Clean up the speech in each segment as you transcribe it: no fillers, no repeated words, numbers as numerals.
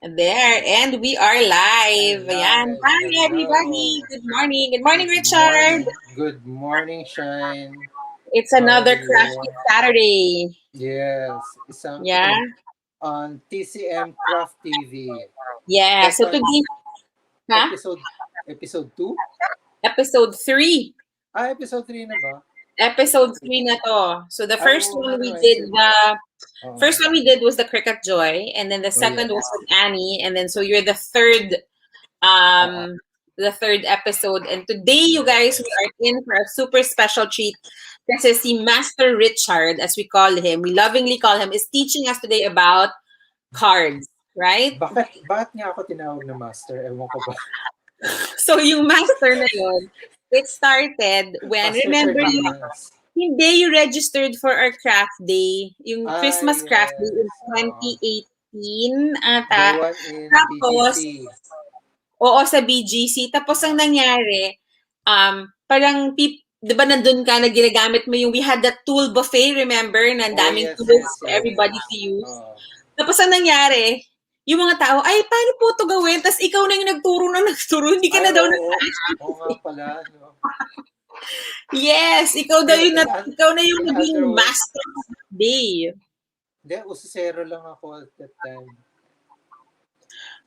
There, and we are live. And Ayan. live. Hi, everybody. Hello. Good morning. Good morning, Good Richard. morning. Good morning, Shine. It's How are another you? crafty Saturday. Yes, isang Yeah. on TCM CrafTV. Yeah. So Second today, huh? episode, episode 2? Episode 3. Episode 3 na ba? Episode 3 na to. So the Ay, first oo one nga we naman. did Oo. first one we did was the Cricket Joy, and then the Oh, second was yes. with Annie, and then so you're Oo. the third episode. And today, you guys, we Yes. are in for a super special treat. Kasi si Master Richard, as we call him, we lovingly call him, is teaching us today about cards, right? Bakit nga ako tinawag na master? Ewan ko ba? So yung master na yun, it started when, Master remember you, Sardinas. hindi you registered for our craft day, yung Christmas craft day in Yes. Oo. 2018 The ata. one in Tapos, BGC. oo, sa BGC. Tapos ang nangyari, parang, di ba nandun ka na ginagamit mo yung, we had that tool buffet, remember? Na ang Oh, daming yes, tools yes, for everybody yes. to use. Oh. Tapos ang nangyari, yung mga tao, ay, paano po ito gawin? Tapos ikaw na yung nagturo, hindi ka Ay, na daw oo. Oo nga pala. No? Yes, ikaw daw yung, ikaw na yung In naging other words, master of the day. hindi, usisero lang ako at that time.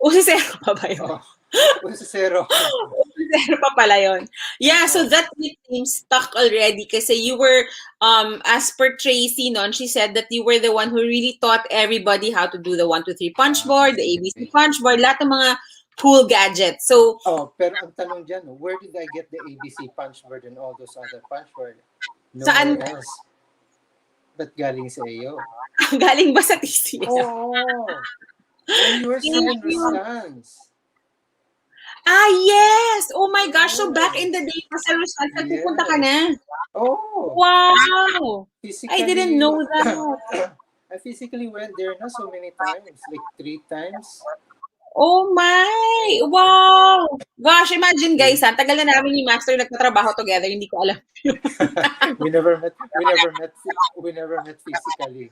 Usisero pa ba yun? Oh, usisero. Usisero pa pala yun. Yeah, so Oh. that nickname stuck already kasi you were, as per Tracy noon, she said that you were the one who really taught everybody how to do the 1, 2, 3 punch board, the ABC punch board, lahat ng mga cool gadgets. So, pero ang tanong dyan, where did I get the ABC punch board and all those other punch board? saan, Nowhere else. Ba't galing sa iyo? galing ba sa TCM? Oo. When you were still in Rustans. Ah, yes! Oh my gosh, so back in the day pa sa Rizal, pupunta ka Yes. na. Oh. Wow! I didn't Physically, know that. I physically went there na so many times, like 3 times. Oh my! Wow! Gosh, imagine guys, tagal na namin ni Master nagtatrabaho together, hindi ko alam. we never met physically.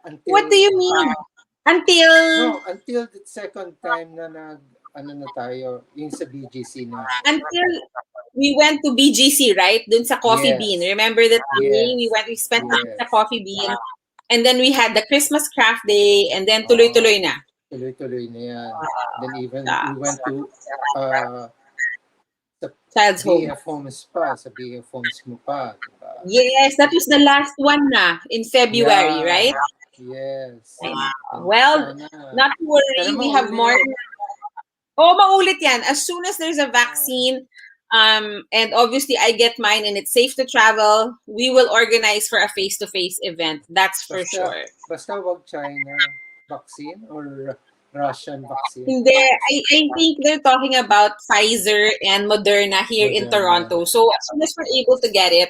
Until, What do you mean? Until the second time na na tayo, yung sa BGC na. Until we went to BGC, right? Dun sa Coffee Bean. Remember that day? We spent time sa Coffee Bean. And then we had the Christmas craft day, and then tuloy-tuloy na. Tuloy-tuloy na yan. Then even we went to Child's Home. BF Homes pa. Sa BF Homes mo pa. Diba? Yes, that was the last one na in February, right? Yes. Well, not to worry, we have more. Oh, maulit yan. As soon as there's a vaccine, and obviously I get mine and it's safe to travel, we will organize for a face-to-face event. That's for sure. Basta wag China vaccine or Russian vaccine. Hindi. I think they're talking about Pfizer and Moderna here in Toronto. So as soon as we're able to get it,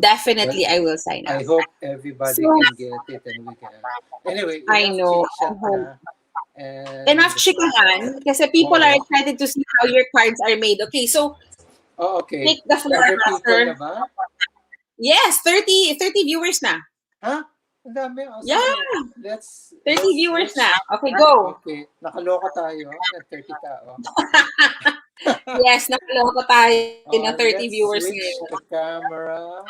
definitely I will sign up. I hope everybody can get it and we can. Anyway, I know. Enough chikahan kasi people are excited to see how your cards are made. Okay, so okay. Take the floor, Master. Yes, 30 viewers na. Huh? Ang dami. Yeah. Let's 30 viewers na. Okay, go. Okay. Nakaloko tayo ng 30 tao. Yes, nakaloko tayo ng 30 viewers ngayon. The camera.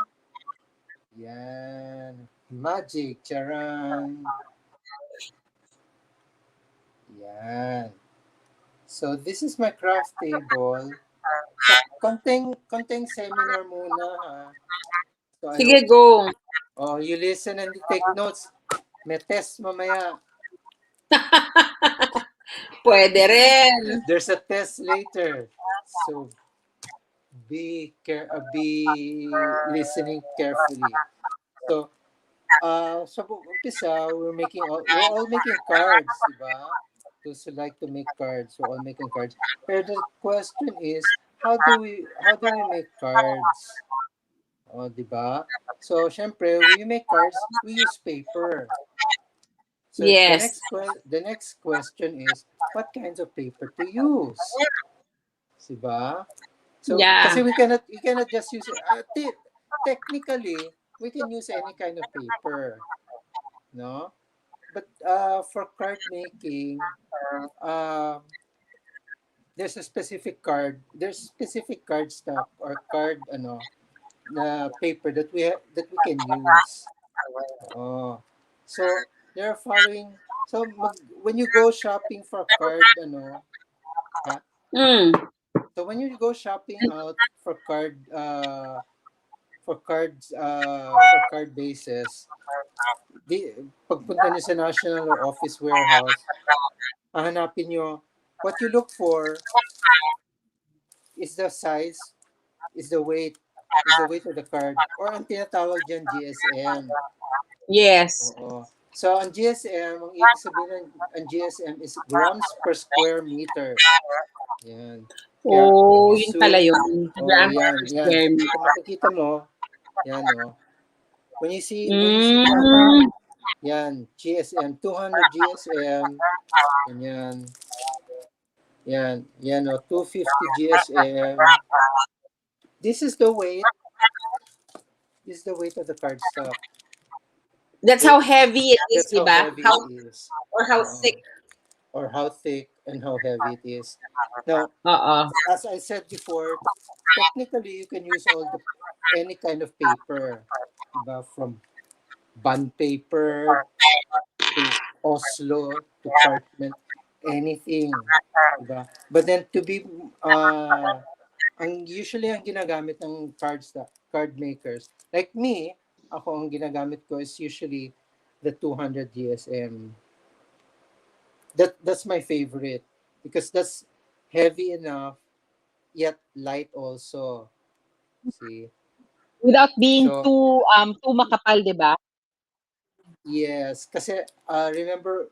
Yan. Magic. Charan. Yan. So, this is my craft table. Konting seminar muna, ha? So, sige, go. Oh, you listen and you take notes. May test mamaya. Pwede rin. There's a test later. So, be listening carefully. So, sa umpisa, we're all making cards, diba? Those who like to make cards, we're all making cards. But the question is, how do we make cards? Oh, diba? So, syempre, when you make cards, we use paper. So yes. The next question is, what kinds of paper to use? Diba? So, kasi we cannot just use it. Technically, we can use any kind of paper. No? but for card making, um, there's a specific card. There's specific card stock or card na paper that that we can use. Oh, so they're following. So when you go shopping for card ha? Mm. So when you go shopping out for card bases, di pagpunta niyo sa national or office warehouse, hahanapin niyo what you look for is the size, is the weight of the card or ang tinatawag diyan GSM. Yes. Oo. So ang GSM, ang ibig sabihin ang GSM is grams per square meter. Yan. Kaya when Oh, you yun pala zoom, yun. oh Grams per yan. square meter. Kung makikita mo, yan when you see that, Mm. yan, GSM, 200 GSM, ganyan. Yan 250 GSM. This is the weight, this is the weight of the cardstock. That's how Okay? heavy it is, That's di how ba? heavy How it is. or how Oo. thick. Or how thick and how heavy it is. Now, Oo. as I said before, technically you can use any kind of paper, diba? From bond paper to Oslo to parchment, anything, diba? But then to be ang ginagamit ng card makers, like me, ako ang ginagamit ko is usually the 200 GSM. That's my favorite because that's heavy enough yet light also. See? Without being So, too makapal, 'di ba? yes, kasi remember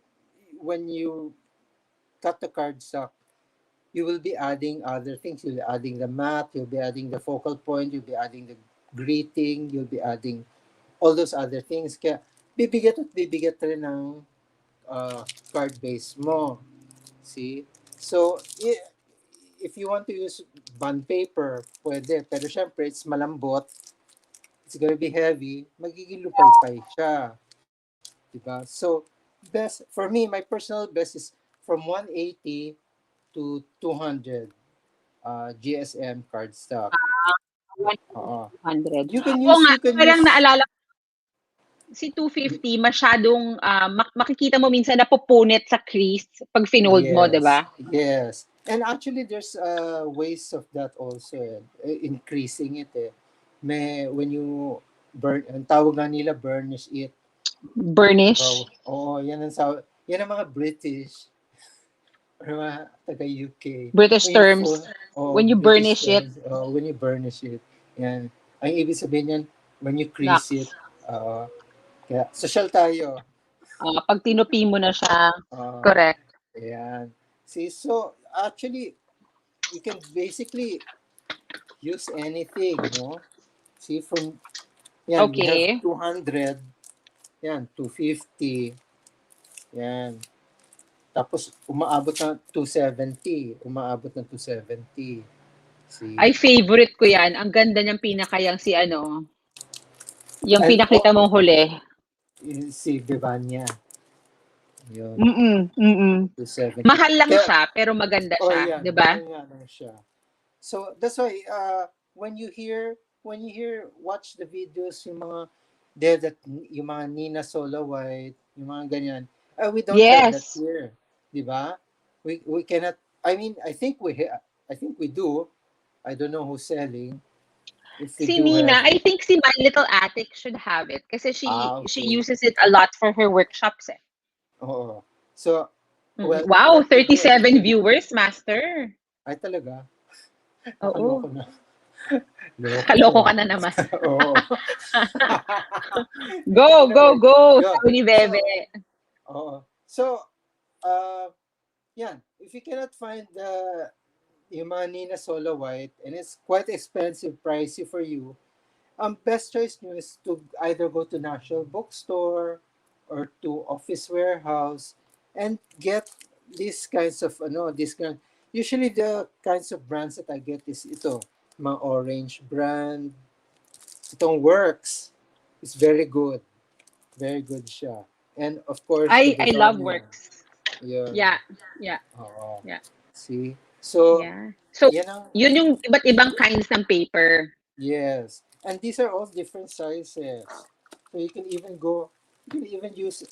when you cut the cardstock, you will be adding other things. You'll be adding the mat, you'll be adding the focal point, you'll be adding the greeting, you'll be adding all those other things. Kaya bibigat rin ng card base mo. See? So, if you want to use bond paper, pwede. Pero syempre, it's malambot. It's gonna be heavy. Magiging lupay-pay siya. Diba? So, for me, my personal best is from 180 to 200 GSM cardstock. Oo. 100. You can Oo use, nga, you can parang use, naalala ko si 250 masyadong, makikita mo minsan napupunit sa crease 'pag finold mo, 'di yes, ba? yes. And actually, there's ways of that also, increasing it eh. When you ang tawag nga nila, burnish it. Burnish, Oo, yan ang mga British or mga taga-UK. British When you terms. When you British burnish it, terms, when you burnish it. Yan. Ang ibig sabihin yan, when you crease it. naks, Kaya, social tayo. 'pag tinupi mo na siya, Uh, correct. Ayan. See, so actually, you can basically use anything, no? See, we have Okay. 200, 250, yan. Tapos, umaabot ng 270. See? Ay, favorite ko 'yan. Ang ganda niyang pinakayang si ano, yung And, pinakita mong huli. si Bevania, yun, Mm. 270. Mahal lang Kaya, siya, pero maganda siya, yan, 'di ba? mahal nga lang siya. So that's why when you hear watch the videos yung mga yung mga Nina Sola White, yung mga ganyan. We don't have that Yes. here, 'di ba? We cannot. I mean, I think we do. I don't know who's selling. If we Si do have, Nina, I think si My Little Attic should have it kasi she okay. uses it a lot for her workshops eh. Oo. So, Mm. well, Wow, then again, 37 viewers, Master. ay talaga, Oo. nakaloko na. Loko ko Kaloko ka ah. na naman. Oo. Go, Anyway, go, yeah. sabi ni Bebe. So, uh, yan. If you cannot find yung mga Nina Solo White and it's quite expensive, pricey for you, best choice nyo is to either go to National Bookstore or to Office Warehouse and get these kinds of, usually the kinds of brands that I get is ito, mga orange brand, itong Works. It's very good. Very good siya. And of course, the I love begonia. works. Yun. Yeah. Yeah. Oo. Yeah. See? So, Yeah. So, yan ang, yun yung iba't ibang kinds ng paper. yes. And these are all different sizes. So you can even use,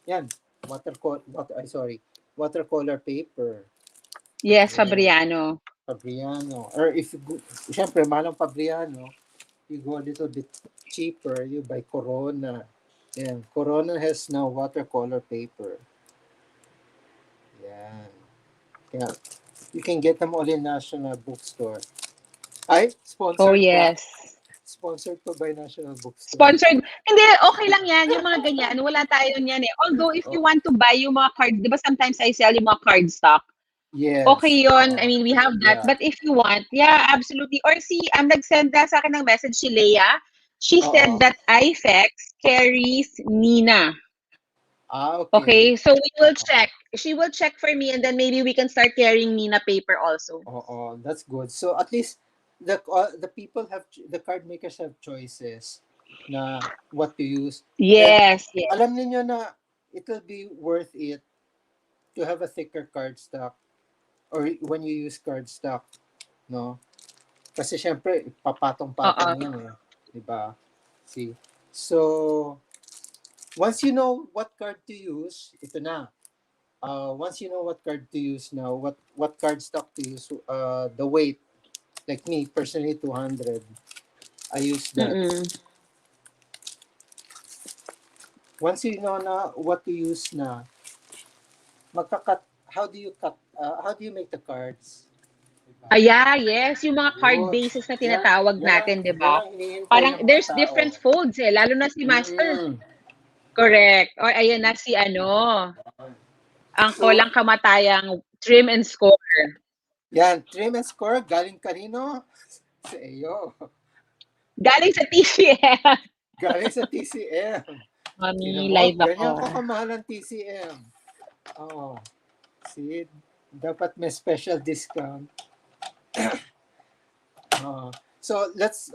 yan, watercolor paper. Yes, Yan. Fabriano. Fabriano. Or if, syempre, mahal ang Fabriano, you go a little bit cheaper, you buy Corona. Yan. Corona has now watercolor paper. Yan. Kaya, you can get them all in National Bookstore. Ay, Oh, sponsored pa. yes. Sponsored pa by National Bookstore. Sponsored. Hindi, okay lang yan. Yung mga ganyan. Wala tayo niyan eh. Although, if you Oh, want to buy yung mga cards, di ba sometimes I sell yung mga card stock. Okay yes. yun. I mean, we have that. Yeah. But if you want, yeah, absolutely. Or see, nag-send na sa akin ng message si Leia. She said Oo. that IFEX carries Nina. Okay. Okay, so we will Oo. check. She will check for me, and then maybe we can start carrying Nina paper also. Oo. That's good. So at least the people have the card makers have choices na what to use. And Yes, yes. alam niyo na it will be worth it to have a thicker card stock or when you use card stock, no? Kasi syempre Oo. papatong-patong yan eh, 'di ba? See. So once you know what card to use, ito na. Once you know what card to use now, what card stock to use, the weight, like me personally, 200. I use that. Mm-mm. Once you know na what to use na, magkakat. How do you cut? How do you make the cards? Diba? Yeah, yes, yung mga card Yun. bases na tinatawag natin, 'di Yan ba? ang hinihintay Parang ng mga there's tao. different folds eh, lalo na si Master. Mm-mm. Correct. Or ayan na si ano, ang So, kolang kamatayang trim and score. yan, trim and score, galing kanino? Sa iyo. Galing sa TCM. Galing sa TCM. Tingnan Mami, mo, live ganyan ako. pa kamahal ang TCM. Oo. See, dapat may special discount. So, let's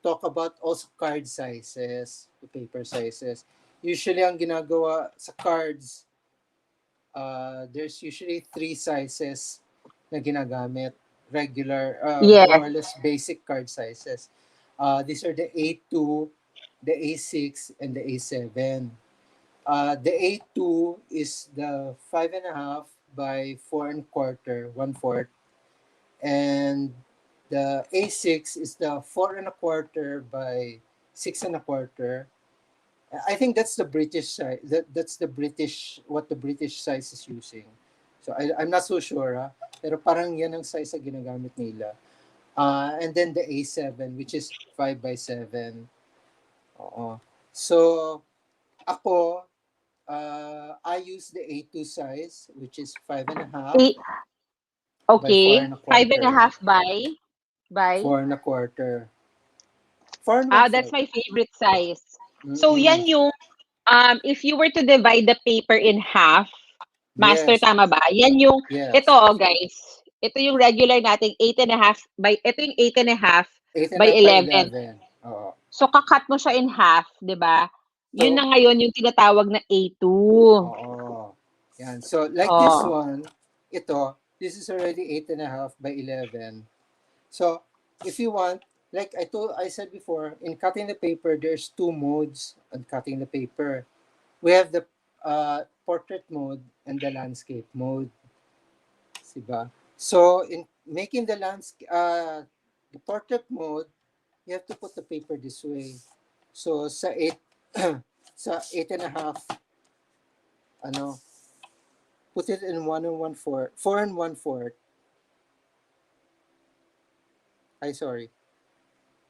talk about also card sizes, the paper sizes. Usually, ang ginagawa sa cards, there's usually three sizes na ginagamit. Regular, more Yes. or less basic card sizes. These are the A2, the A6, and the A7. The A2 is the 5.5 by 4 1/4, 1/4, and the A6 is the 4 1/4 by 6 1/4. I think that's the British size. That's the British what the British size is using. So I'm not so sure, pero parang yan ang size na ginagamit nila. And then the A7, which is 5 by 7. Oo. So ako, I use the A2 size, which is 5.5 by four Okay. and a Five and a quarter. half by? 4 1/4. 4 and That's 1/4. my favorite size. So Mm-mm. yan yung if you were to divide the paper in half, Master, Yes. tama ba? Yan yung, ito Yes. guys. Ito yung regular nating 8.5 by, ito yung 8.5 8 and by a half by 11. 11. Oo. So, kakat mo siya in half, di ba? Yun So, na ngayon yung tinatawag na A2. oo. Yan. So, like this Oh. one, this is already 8.5 by 11. So, if you want, like I said before, in cutting the paper, there's two modes on cutting the paper. We have the portrait mode and the landscape mode. Diba? So, in making the portrait mode, you have to put the paper this way. So, sa 8, sa 8.5, put it in 1 1/4, 4 1/4. Ay, sorry.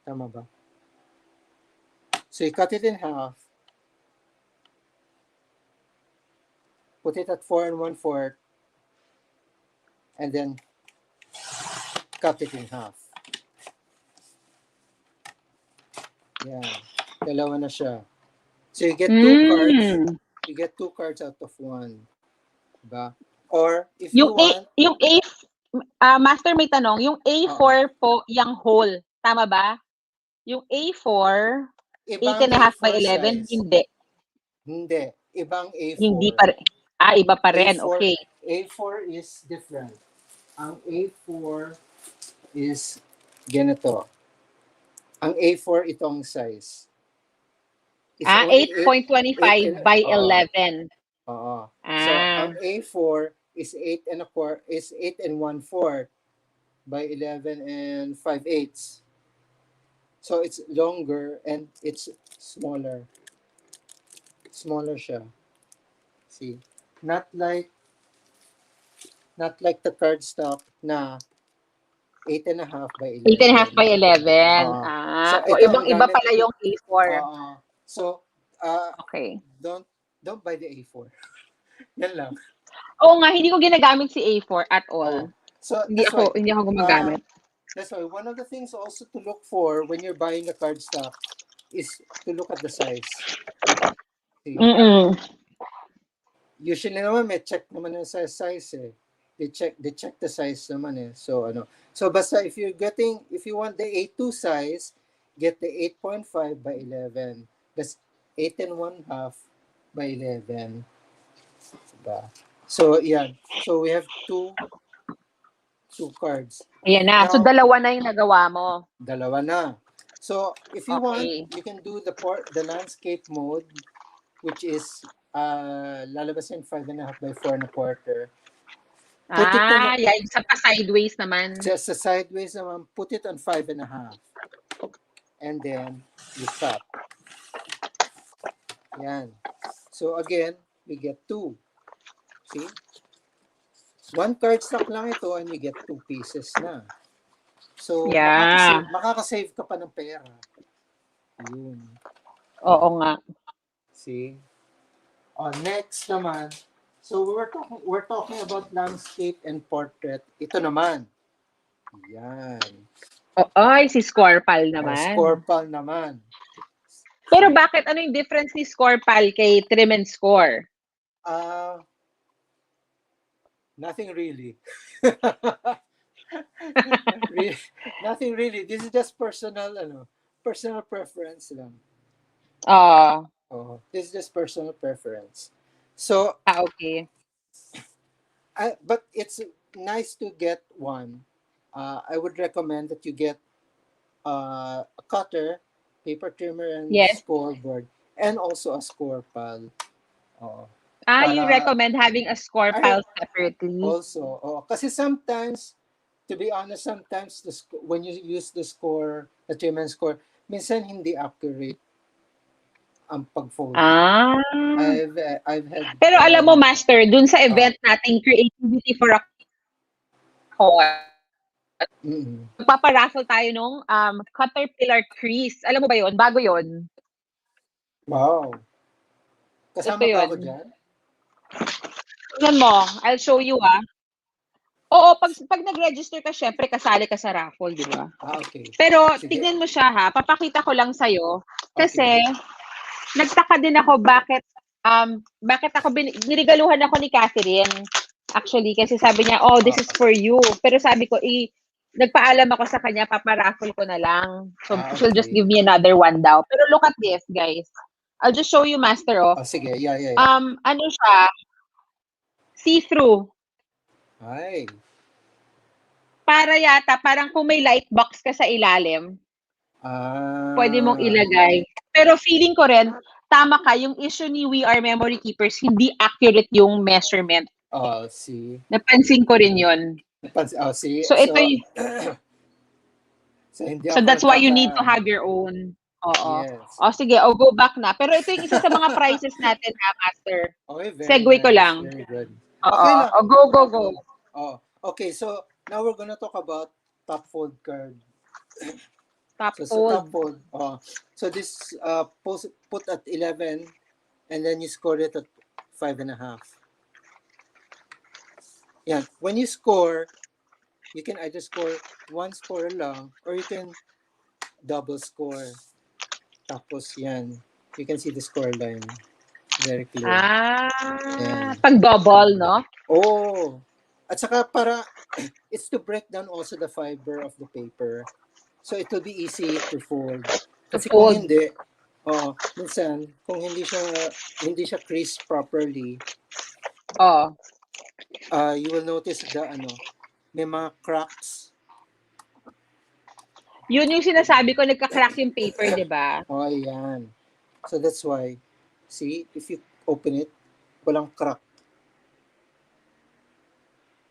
Tama ba? So, you cut it in half. Put it at 4 1/4. And then, cut it in half. Yan. Dalawa na siya. So, you get two cards. You get two cards out of one. Diba? Or, if you want... Yung Master, may tanong, yung A4 po, yung whole, tama ba? Yung A4, Ibang 8.5 by A4 11, size. hindi. Hindi. Ibang Hindi A4. pa rin. Iba pa rin. A4, Okay. A4 is different. Ang A4 is ganito. Ang A4 itong size. It's only 8 8.25 and by 11. So ang Ah, A4 is 8 and 1/4 by 11 and 5/8. So it's longer and it's smaller. Smaller siya. See? Not like the cardstock na 8.5 by 8.5 11. by 11. Oo. So ito ang Ibang-iba gamit. pala yung A4. So Okay. don't buy the A4. Yan lang. Oo nga, hindi ko ginagamit si A4 at all. So Hindi ako gumagamit. that's why one of the things also to look for when you're buying a cardstock is to look at the size. See? Usually naman may check naman yung size eh. They check the size naman eh. So So basta if you want the A2 size, get the 8.5 by 11. That's 8 and 1/2 by 11. Diba? So yan. So we have two cards. Ayan na. So, Now, dalawa na yung nagawa mo. dalawa na. So, if you want, Okay. you can do the landscape mode, which is lalabasin 5.5 by 4.25. Put it on Yeah, isa pa sideways naman. just a sideways naman. Put it on 5.5, and then you stop. Yan. So again, we get 2. See? One cardstock lang ito, and we get 2 pieces na. So, Yeah. makakasave ka pa ng pera. Yun. Oo nga. See? Next naman. So we're talking about landscape and portrait. Ito naman. Yan. Si Scorpal naman. Scorpal naman. Pero bakit? Ano yung difference ni Scorpal kay Trim and Score? Nothing really. Nothing really. This is just personal preference lang. This is just personal preference. So, okay. But it's nice to get one. I would recommend that you get a cutter, paper trimmer, and scoreboard, and also a score pal. You recommend having a score pile separately? Also, kasi sometimes, to be honest, sometimes when you use the trim and score, minsan hindi accurate ang pag-fold. I've had. Pero alam mo, Master, dun sa event nating Creativity for a Magpaparaffle tayo nung Caterpillar crease. Alam mo ba yun? Bago yun. Wow. Kasama pa ako dyan? Tignan mo, I'll show you Oo, pag nag-register ka, syempre kasali ka sa raffle, di ba? Okay. Pero tignan mo siya papakita ko lang sa'yo. Kasi, nagtaka din ako bakit ako nirigaluhan ako ni Catherine. Actually, kasi sabi niya, this is for you. Pero sabi ko, nagpaalam ako sa kanya, paparaffle ko na lang. So, she'll just give me another one daw. Pero look at this, guys. I'll just show you, Master, sige, yeah. Ano siya? See-through. Ay. Parang kung may light box ka sa ilalim, pwede mong ilagay. Pero feeling ko rin, tama ka, yung issue ni We Are Memory Keepers, hindi accurate yung measurement. See. Napansin ko rin yun. See. So, ito yung... so that's why you need to have your own. Yes. Sige, go back na. Pero ito yung isa sa mga prizes natin, Master. Okay, Segue ko lang. Very good. Okay lang. Go. Okay, so now we're gonna talk about top fold card. Top fold. So this put at 11, and then you score it at 5.5. Yeah. When you score, you can either score one score lang, or you can double score. Tapos yan, you can see the score line. Very clear. Pag double, no? At saka it's to break down also the fiber of the paper. So it will be easy to fold. Kasi kung hindi, Oo, minsan kung hindi siya crease properly, Oh, you will notice may mga cracks. yun yung sinasabi ko, nagka-crack yung paper, di ba? Oh, ayan. So that's why, see, if you open it, walang crack.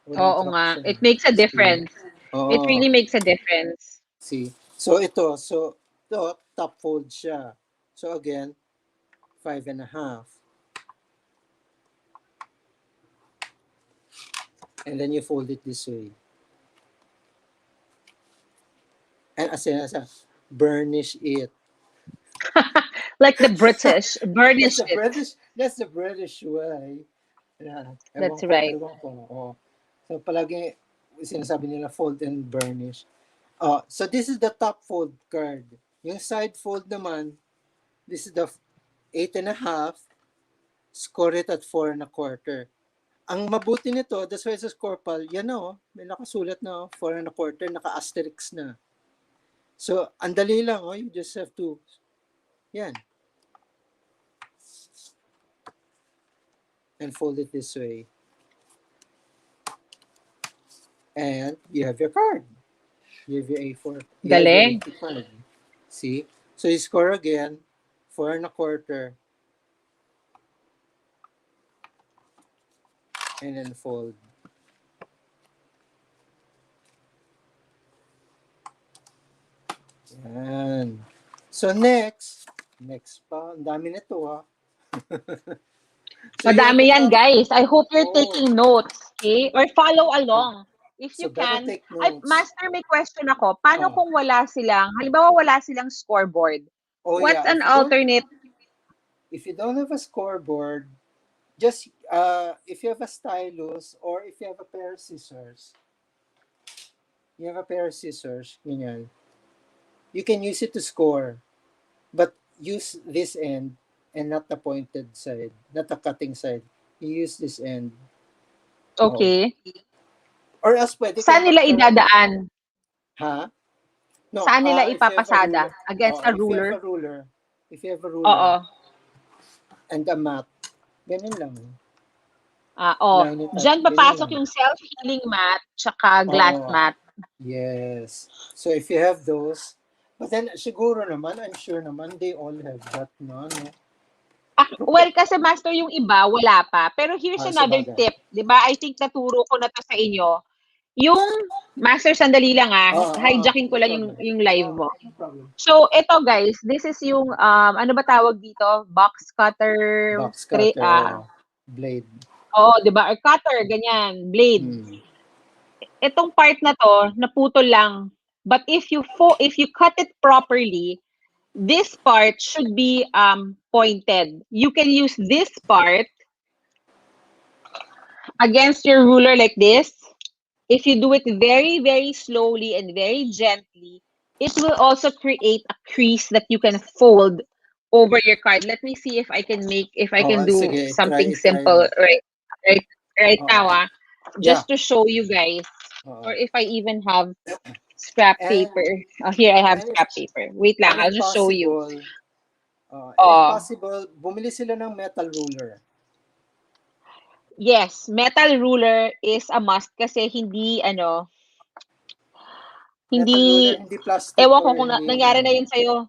Walang Oo crack nga. siya. It makes a See? difference. It Oo. really makes a difference. See? So ito, top fold siya. So again, 5.5. And then you fold it this way. And burnish it. Like the British, burnish it. That's the British way. Yeah. That's right. Ewan ko. Oh. So palagi sinasabi nila fold and burnish. So this is the top fold card. Yung side fold naman, this is the 8.5. Score it at 4.25. Ang mabuti nito, that's why sa scorpal, yan may nakasulat na 4.25, naka-asterisk na. So, ang dali lang, you just have to, yan. And fold it this way. And you have your card. You have your A4. You have your Galing. A2 card. See? So, you score again, 4.25. And then fold. Yan. So, next pa, ang dami nito So Madami yan, guys. I hope you're Oh. taking notes, okay? Or follow along. If So you better can. take Ay, notes. Master, may question ako. Paano kung wala silang, halimbawa wala silang scoreboard? Oh What's yeah, an alternate? if you don't have a scoreboard, just if you have a stylus or if you have a pair of scissors, ganyan, you can use it to score, but use this end and not the pointed side, not the cutting side. You use this end. Okay. Or else pwede Saan nila idadaan? Ha? No, Saan nila if you have a ipapasada? ruler, Against a ruler? If you have a ruler Oo. and a mat, ganyan lang. Line it up. Ganyan Diyan papasok lang. yung self-healing mat tsaka glass mat. Yes. So if you have those, but then siguro naman, I'm sure naman they all have that no? Well, kasi Master, yung iba, wala pa. Pero here's another Sabagay. tip. Di ba? I think naturo ko na to sa inyo. Yung, Master, sandali lang hijacking ko lang yung live mo. No problem. So, ito guys, this is yung, ano ba tawag dito? Box cutter. Blade. Di ba? Or cutter, ganyan. Blade. Itong part na to, naputol lang. But if you cut it properly, this part should be pointed. You can use this part against your ruler like this. If you do it very, very slowly and very gently, it will also create a crease that you can fold over your card. Let me see if I can do sige, something try simple right now, just Yeah. to show you guys. Or if I even have scrap paper. Here I have scrap paper. Wait lang, I'll just show you. If possible, bumili sila ng metal ruler. Yes, metal ruler is a must kasi hindi Metal ruler, hindi plastic. ewan ko kung nangyari na yun sa'yo.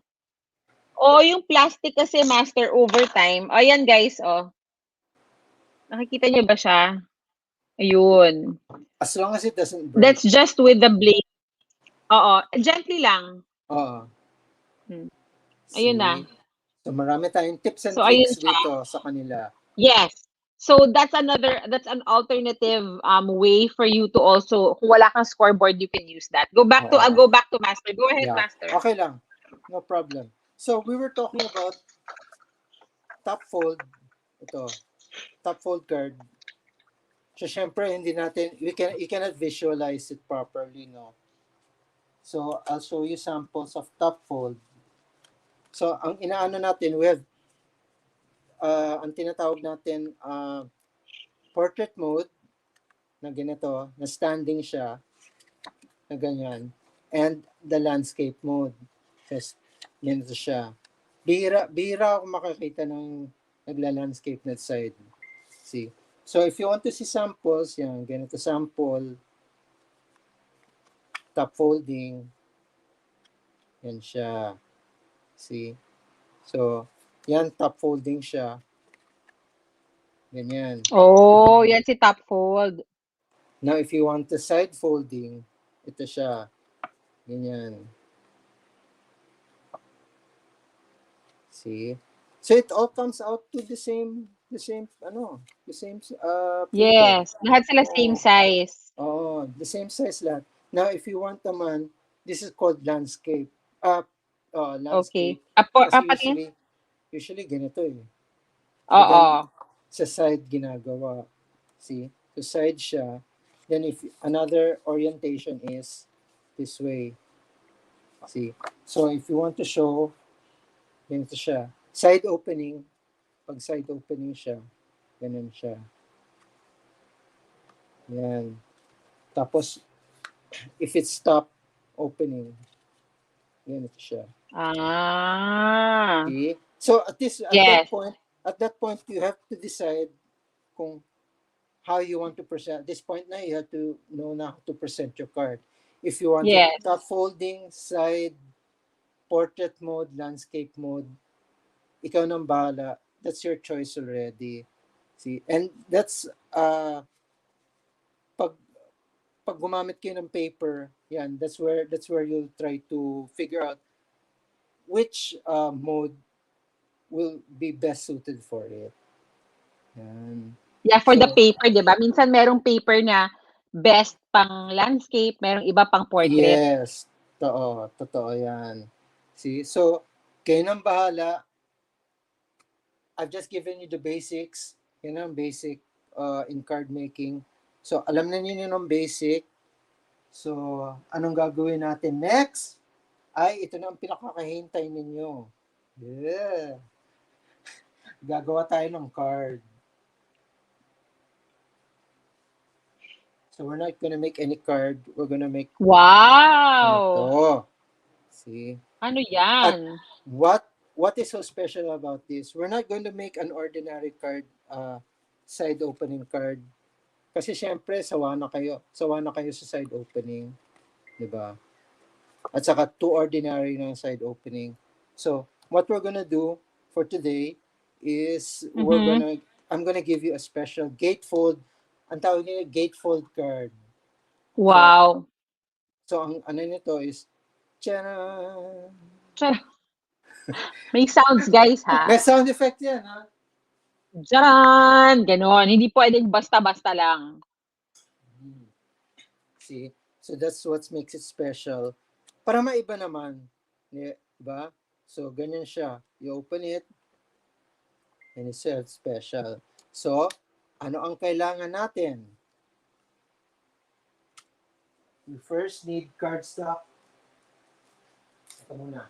Yung plastic kasi, Master, over time. Yan guys, nakikita niyo ba siya? Ayun. As long as it doesn't break. That's just with the blade. Gently lang. Ayun na. So marami tayong tips and tricks dito sa kanila. Yes. So that's an alternative way for you to also, kung wala kang scoreboard, you can use that. I'll go back to Master. Go ahead, Master. Okay lang. No problem. So we were talking about top fold. Ito. Top fold card. So syempre hindi natin, you cannot visualize it properly, no? So I'll show you samples of top fold. So ang inaano natin, we have ang tinatawag natin portrait mode na ganito, na standing siya, na ganyan, and the landscape mode. Just ganito siya. bihira ako makakita ng nagla-landscape net side. See? So if you want to see samples, yan, ganito sample, top folding, yan siya. See? So, yan, top folding siya. Ganyan. Oh, yan si top fold. Now, if you want the side folding, ito siya. Ganyan. See? So, it all comes out to the same printed. Yes, lahat sila same size. Oh, the same size lahat. Now, if you want naman, this is called landscape. Landscape. Okay. Kasi Pati? usually ganito eh. But Oo. then, sa side ginagawa. See? So, side siya. Then, if another orientation is this way. See? So, if you want to show, ganito siya. Side opening. Pag side opening siya, ganun siya. Yan. Tapos, if it's top opening, ganito siya. Ah. See? So, at Yes. that point, you have to decide kung how you want to present. At this point na, you have to know na how to present your card. If you want it Yes. top folding, side, portrait mode, landscape mode, ikaw nang bahala. That's your choice already. See? And that's, pag gumamit kayo ng paper, yan, that's where you'll try to figure out which mode will be best suited for it. Yan. Yeah, for So, the paper, 'di ba? Minsan merong paper na best pang landscape, merong iba pang portrait. yes. Totoo yan. See? So, kayo nang bahala. I've just given you the basics. Yan ang basic in card making. So, alam na niyo ng basic. So, anong gagawin natin next? Ay, ito na ang pinakakahintay ninyo. Yeah. Gagawa tayo ng card. So, we're not gonna make any card. We're gonna make Wow! ito. See? Ano yan? What is so special about this? We're not going to make an ordinary card, side opening card. Kasi syempre, sawa na kayo sa side opening. Diba? At saka too ordinary ng side opening. So, what we're gonna do for today is I'm gonna give you a special gatefold. Ang tawag nila gatefold card. Wow. So ang ano nito is tcharan! May sounds, guys, ha? May sound effect yan, ha? Jaran! Ganon. Hindi pwedeng basta-basta lang. See? So that's what makes it special. Para maiba naman. Diba? So, ganyan siya. You open it, and it's special. So, ano ang kailangan natin? We first need cardstock. Ito muna.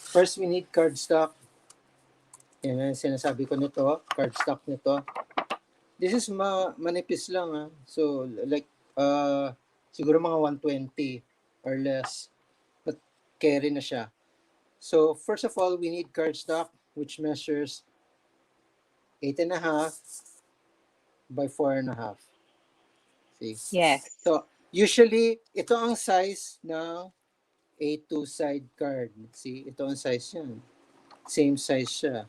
First, we need cardstock. Yan ang sinasabi ko nito. Cardstock nito. This is manipis lang, ha. So, like, siguro mga 120 or less. But, carry na siya. So, first of all, we need cardstock, which measures 8.5 by 4.5. See? Yes. So, usually, ito ang size ng A2 side card. See? Ito ang size yan. Same size siya.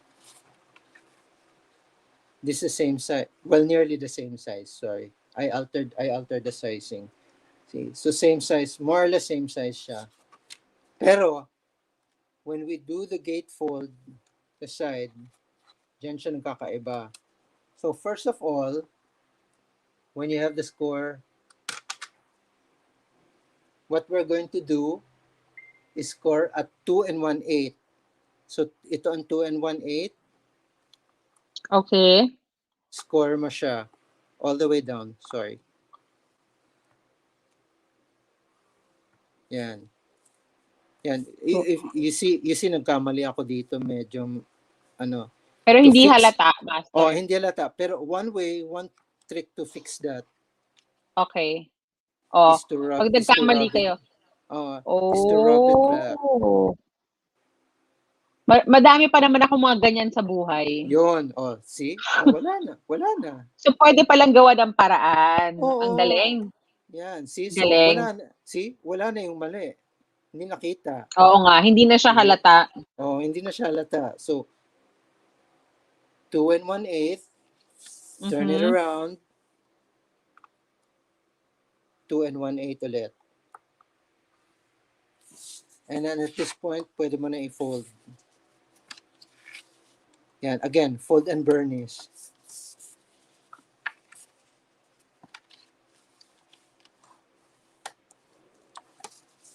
This is same size. Well, nearly the same size. Sorry. I altered the sizing. See? So, same size. More or less same size siya. Pero, when we do the gatefold, the side, dyan siya nagkakaiba. So, first of all, when you have the score, what we're going to do is score at 2 1/8. So, ito ang 2 1/8. Okay. Score mo siya all the way down. Sorry. Yan. Yan. If you see, nagkamali ako dito. Medyo, ano. Pero hindi halata, Master. Oh, hindi halata. Pero one trick to fix that. Okay. Oh, is to rub, pag nagkamali kayo. is to rub it back. Oh. Madami pa naman akong mga ganyan sa buhay. Yun, see? Wala na. So, pwede palang gawa ng paraan. Ang Oo. galing. Yan, see? So, Galing. wala na yung mali. Hindi nakita. Oo nga, hindi na siya halata. Hindi na siya halata. So, 2 1/8, turn it around, 2 1/8 ulit. And then at this point, pwede mo na i-fold. Yan, again, fold and burnish.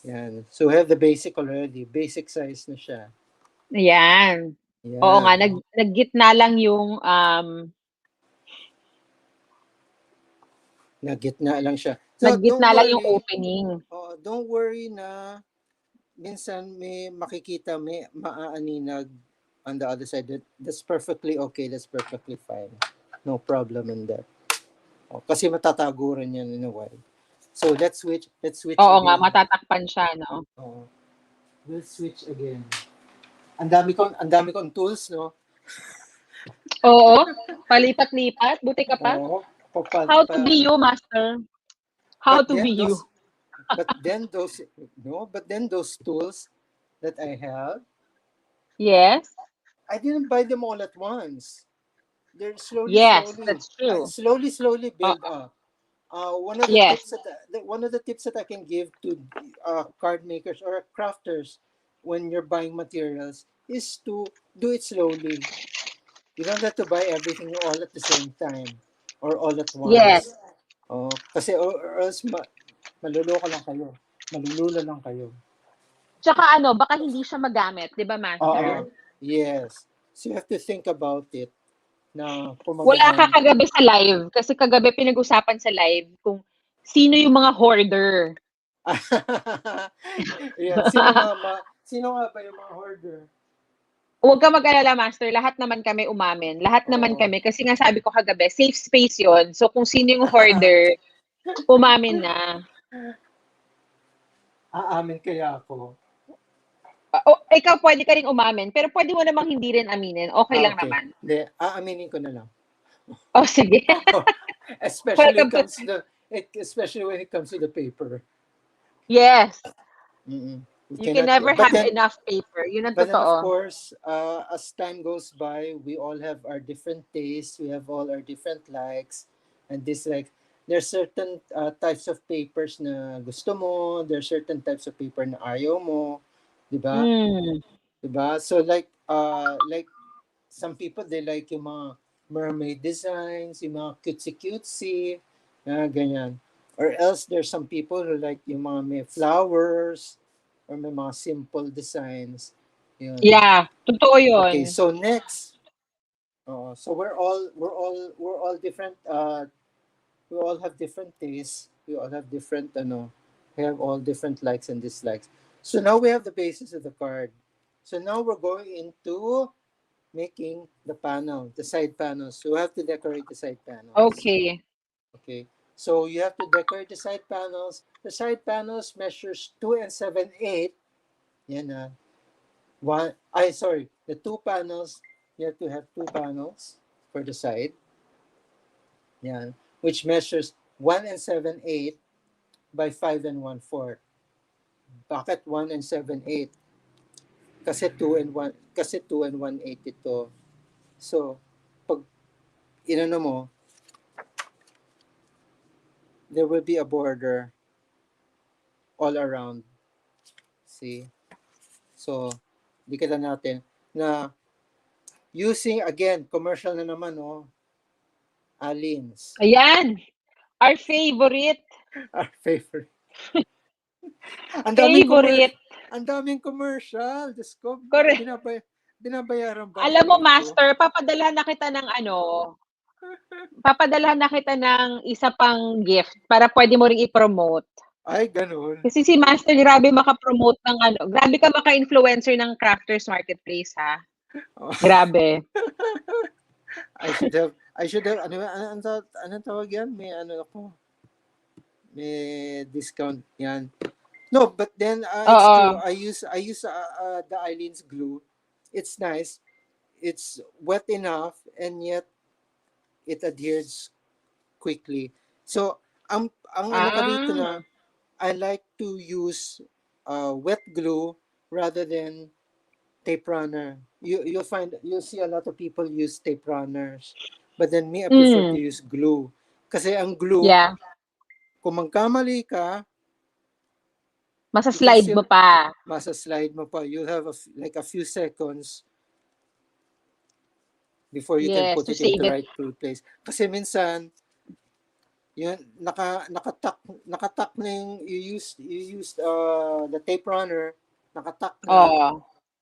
Yan. So, we have the basic already. Basic size na siya. Ayan. Yan. Oo nga, naggitna lang yung Naggitna lang siya. So, naggitna lang yung opening. Don't worry na minsan may makikita, may maaaninag on the other side. That's perfectly okay. That's perfectly fine. No problem in that. Kasi matatago rin yan in a while. So, let's switch Oo again. nga, matatakpan siya, no? We'll switch again. Ang dami kong tools, no? Oo, palipat-lipat. Buti ka pa. How to be you, master? How to be you? But then those tools that I have, yes, I didn't buy them all at once. They're slowly, that's true. slowly build up. One of the tips that I can give to card makers or crafters when you're buying materials is to do it slowly. You don't have to buy everything all at the same time or all at once. Yes. Kasi or else maluloko lang kayo. Malulula lang kayo. Tsaka baka hindi siya magamit, 'di ba, master? Yes. So you have to think about it. Na wala ka kagabi sa live kasi kagabi pinag-usapan sa live kung sino yung mga hoarder. Yeah, sino nga ba yung mga hoarder? Huwag ka mag-alala, master. Lahat naman kami umamin. Lahat naman kami. Kasi nga sabi ko kagabi, safe space yon. So kung sino yung hoarder, umamin na. Aamin kaya ako. Ikaw pwede ka rin umamin, pero pwede mo namang hindi rin aminin. Okay lang naman. Hindi, aaminin ko na lang. Sige. especially when it comes to the paper. Yes. You can never have enough paper. Yun ang totoo. But then of course, as time goes by, we all have our different tastes. We have all our different likes and dislikes. There's certain types of papers na gusto mo. There's certain types of paper na ayaw mo. Diba? Diba? So like some people, they like yung mga mermaid designs, yung mga cutesy, ganyan. Or else there's some people who like yung mga may flowers or may mga simple designs. Yun. Yeah, totoo yun. Okay, so next. So we're all different. We all have different tastes. We all have different we have all different likes and dislikes. So now we have the basis of the card. So now we're going into making the panel, the side panels. So we have to decorate the side panels. Okay. So you have to decorate the side panels. The side panels measures 2 7/8. Yan the two panels, you have to have two panels for the side. Yan, which measures 1 7/8 by 5 1/4. Bakit 1 7/8? Kasi 2 1/8 ito. So, pag inano mo, there will be a border all around. See? So, dikita natin na using, again, commercial na naman, Alins. Ayan! Our favorite. Our favorite. Ang daming commercial. Diyos ko, binabayaran ba? Alam mo, master, papadalhan na kita ng isa pang gift para pwede mo ring i-promote. Ay, ganun. Kasi si master, grabe maka-promote ng grabe ka maka-influencer ng Crafters Marketplace, ha? Grabe. I should have, anong tawag yan? May discount yan. No, but then it's Oo. true. I use the Eileen's glue. It's nice. It's wet enough, and yet it adheres quickly. So ang ano ko dito Ah. na I like to use wet glue rather than tape runner. You'll see a lot of people use tape runners, but then me I prefer to Mm. use glue. Kasi ang glue, Yeah. kung magkamali ka, you can Masa-slide mo still pa. masa-slide mo pa. You'll have like a few seconds before you can Yes, put to it into save it. right place. Kasi minsan, yun, nakatak na yung, you used the tape runner, nakatak na, Oo.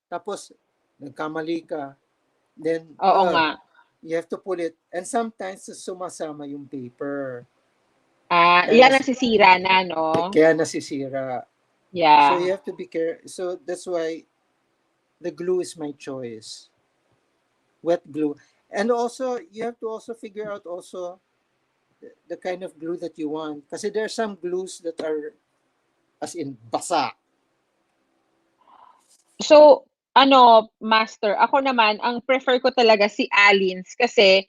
tapos, nagkamali ka, then, Oo nga. you have to pull it, and sometimes, sumasama yung paper. Kaya, Yan nasisira na, no? kaya nasisira. So, you Yeah. have to be careful. So, that's why, the glue is my choice. Wet glue. And also, you have to also figure out also the kind of glue that you want. Kasi there are some glues that are as in basa. So, master, ako naman, ang prefer ko talaga si Allen's kasi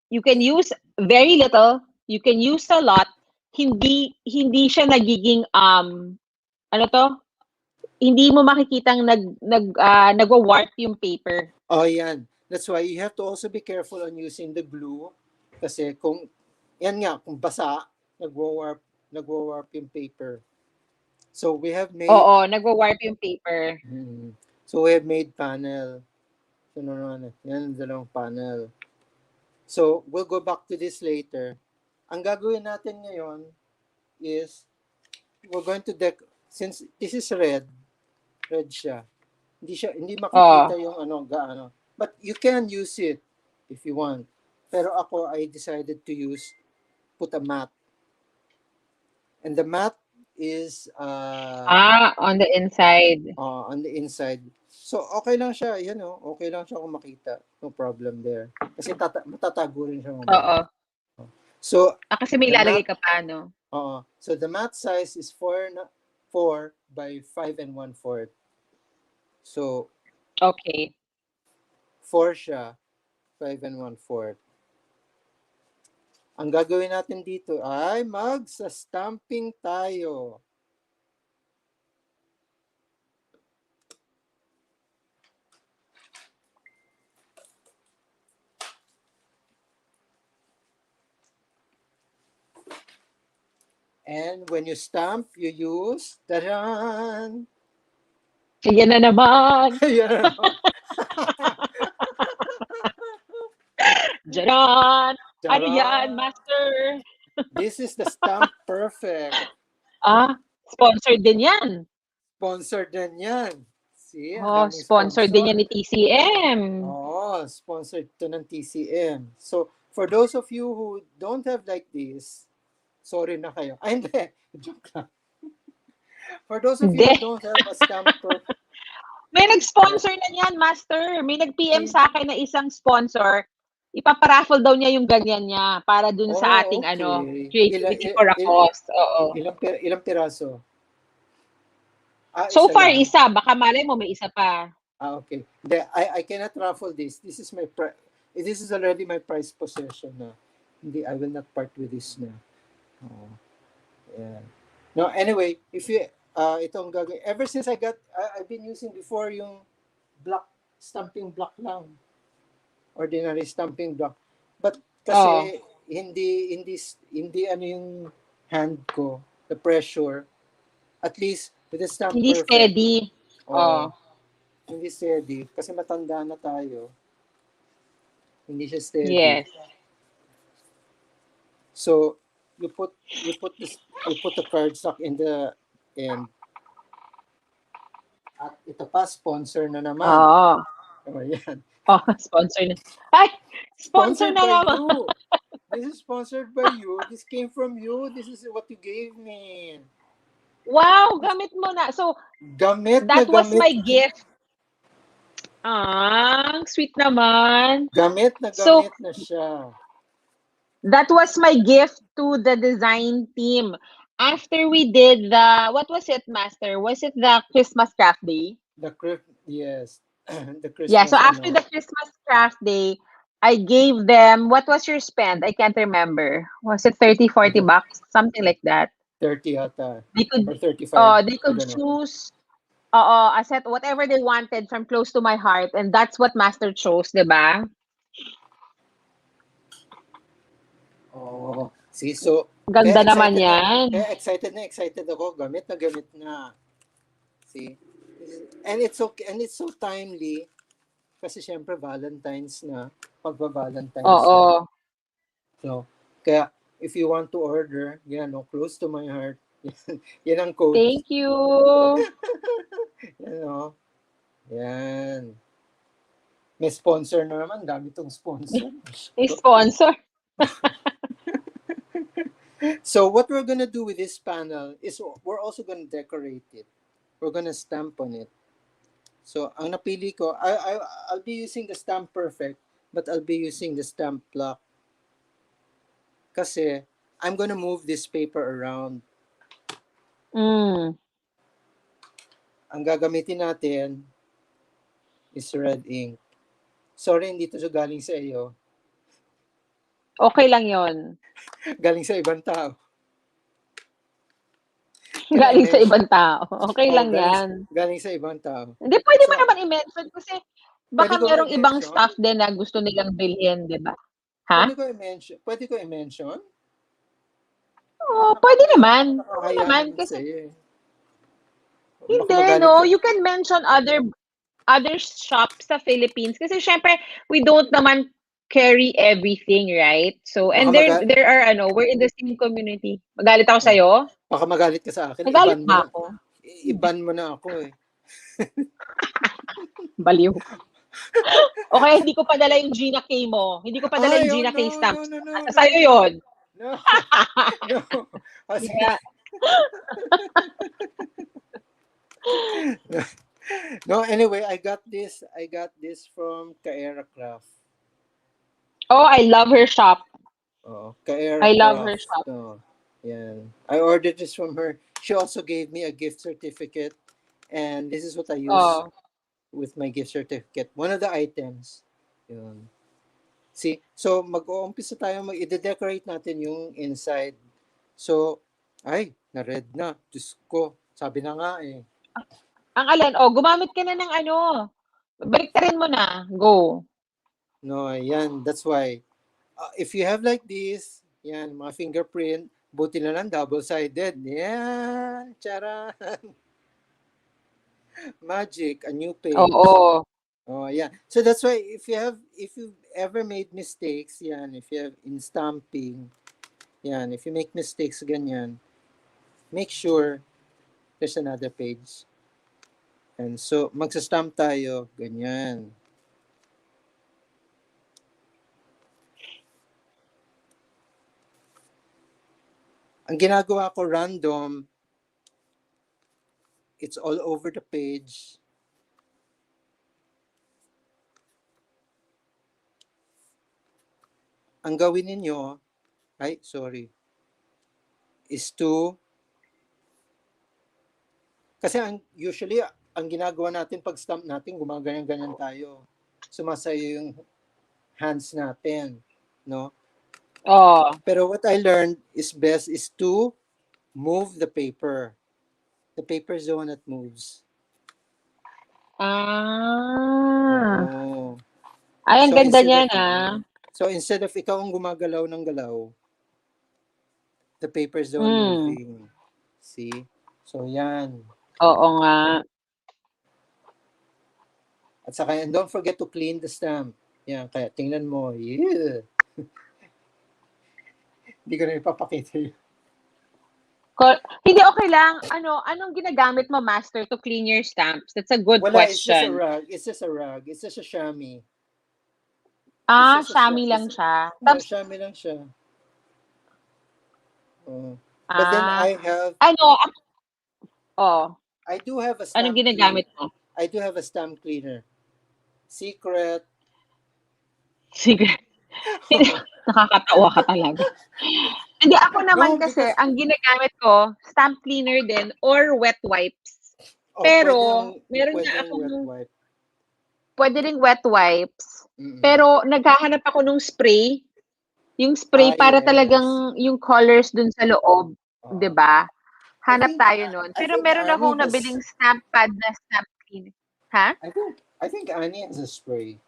you can use very little, you can use a lot, hindi siya nagiging ano to? Hindi mo makikitang nagwa-warp yung paper. Oh, yan. That's why you have to also be careful on using the glue. Kasi kung, yan nga, kung basa, nagwa-warp yung paper. So we have made, Oo, nagwa-warp yung paper. so we have made panel. So, yan ang dalawang panel. So, we'll go back to this later. Ang gagawin natin ngayon is, we're going to since this is red siya. Hindi makikita yung gaano. But you can use it if you want. Pero ako, I decided to put a mat. And the mat is on the inside. on the inside. So, okay lang siya. Yan okay lang siya kung makita. No problem there. Kasi matatago rin siya mamaya. Oo. So, Kasi may the ilalagay mat, ka pa, no? so, the mat size is 4 by 5 1/4. So, Okay. 4 siya, 5 1/4. Ang gagawin natin dito ay magsa-stamping tayo. And when you stamp, you use, taran! Yan na naman. Yan. Jaran! Ano yan, master? This is the Stamp Perfect. Sponsored din yan. Sponsored din yan. See, sponsored din yan ni TCM. Sponsored to ng TCM. So, for those of you who don't have like this, sorry na kayo. Ay, hindi. Joke lang. For those of you who don't have a Stamp Perfect. May nag-sponsor na yan, master. May nag-PM sa akin na isang sponsor. Ipaparaffle daw niya yung ganyan niya para dun sa ating creativity for a cause. Oo. Ilang piraso? So far, lang. isa. Baka malay mo, may isa pa. Okay. I cannot raffle this. This is already my prized possession na. Hindi, I will not part with this na. Yeah. No, anyway, if you, itong gagawin, ever since I've been using before yung stamping block lang. Ordinary stamping block. But kasi, hindi ano yung hand ko, the pressure, at least, with the Stamp Hindi Perfect. steady. Hindi steady. Kasi matanda na tayo. Hindi siya steady. Yes. So, you put the cardstock in the end. At ito pa, sponsor na naman. Ayan. Sponsor na. Ay! Sponsor na naman. You. This is sponsored by you. This came from you. This is what you gave me. Wow! Gamit mo na. So, that was my gift. Sweet naman. Gamit na siya. That was my gift to the design team. after we did what was it, Master? Was it the Christmas craft day? Yes, the Yeah, so Christmas, after the Christmas craft day, I gave them, what was your spend? I can't remember. Was it 30, 40 bucks? Something like that. 30 yata, They could or 35, they I could don't know. choose a set whatever they wanted from close to my heart, and that's what Master chose, 'di ba? Oh, see, so, Ganda kaya naman excited na, 'yan. excited ako, gamit na. See? And it's okay, and it's so timely, kasi syempre Valentine's na, pagba-Valentine's na. Oo. So, kaya, if you want to order, yan, no, close to my heart, yan ang code. Thank you. Yan, no? Yan. May sponsor na naman, dami tong sponsor. Sponsor. So what we're gonna do with this panel is we're also gonna decorate it. We're gonna stamp on it. So ang napili ko, I'll be using the Stamp Perfect, but I'll be using the Stamp Block. Kasi I'm gonna move this paper around. Mm. Ang gagamitin natin is red ink. Sorry, hindi to galing sa iyo. Okay lang 'yon. Galing sa ibang tao. Galing sa ibang tao. Okay Oh, lang 'yan. galing sa ibang tao. Hindi, pwede mo So, naman i-mention kasi pwede baka ko ba merong ibang i-mention? stuff din na gusto nilang bilhin, 'di ba? Ha? Pwede ko i-mention? Oo, pwede naman. Oo Nakakaya naman naman kasi sa'yo eh. Baka hindi, magalit no? ka. You can mention other shops sa Philippines kasi syempre we don't naman carry everything, right? So, Baka and there are we're in the same community. Magalit ako oh, sa'yo? baka magalit ka sa akin. Nagalit ba ako? Hindi. Iban mo na ako eh. Baliw. O kaya hindi ko padala yung Gina K mo. Hindi ko padala yung Ay, oh Gina K no, no, stamps. no, no, no. Sa'yo yun. No. No. Kasi, Yeah. no, anyway, I got this from Kaera Craft. Oh, I love her shop. Oh, Kaera I love her Craft. shop. Oh, yan. I ordered this from her. She also gave me a gift certificate, and this is what I use Oh. with my gift certificate. One of the items. Yun. See, so mag-uumpisa tayo, i-decorate natin yung inside. So, ay, na-red na. Diyos ko, sabi na nga eh. Ang alin? Oh, gumamit ka na ng baliktarin mo na. Go. No, yan. That's why. If you have like this, yan, mga fingerprint, buti na lang double-sided. Yan, charan. Magic, a new page. Oo. Oh, yeah. So that's why if you've ever made mistakes, yan, if you have in stamping, yan, if you make mistakes ganyan, make sure there's another page. And so magsa-stamp tayo, ganyan. Ang ginagawa ko random, it's all over the page. Ang gawin ninyo, is to, kasi usually, ang ginagawa natin pag stamp natin, gumaganyan-ganyan tayo. Sumasayo yung hands natin, no? Oh. Pero what I learned is best is to move the paper. The paper is the one that moves. Ah. Oh. Ay, ang So, ganda niyan, ah. So instead of ikaw ang gumagalaw ng galaw, the paper is the one moving. See? So yan. Oo nga. At saka, and don't forget to clean the stamp. Yan, kaya tingnan mo. Yeah. Hindi ko na ipapakita yun. Hindi, okay lang. Anong ginagamit mo, Master, to clean your stamps? That's a good question. It's just a rag. It's just a chamois. Chamois lang siya. Chamois lang siya. But then I do have a stamp Anong ginagamit mo? I do have a stamp cleaner. Secret. Nakakatawa ka talaga. Hindi, ako naman No, kasi, because ang ginagamit ko, stamp cleaner din or wet wipes. Pero, meron pwede nga yung wet akong, wipe. pwede ring wet wipes. Mm-mm. Pero, naghahanap ako nung spray. Yung spray Ah, para yes. talagang yung colors dun sa loob, 'di Oo. ba? Hanap tayo nun. I Pero think meron Annie akong has nabiling stamp pad na stamp cleaner. Ha? I think Annie has a spray.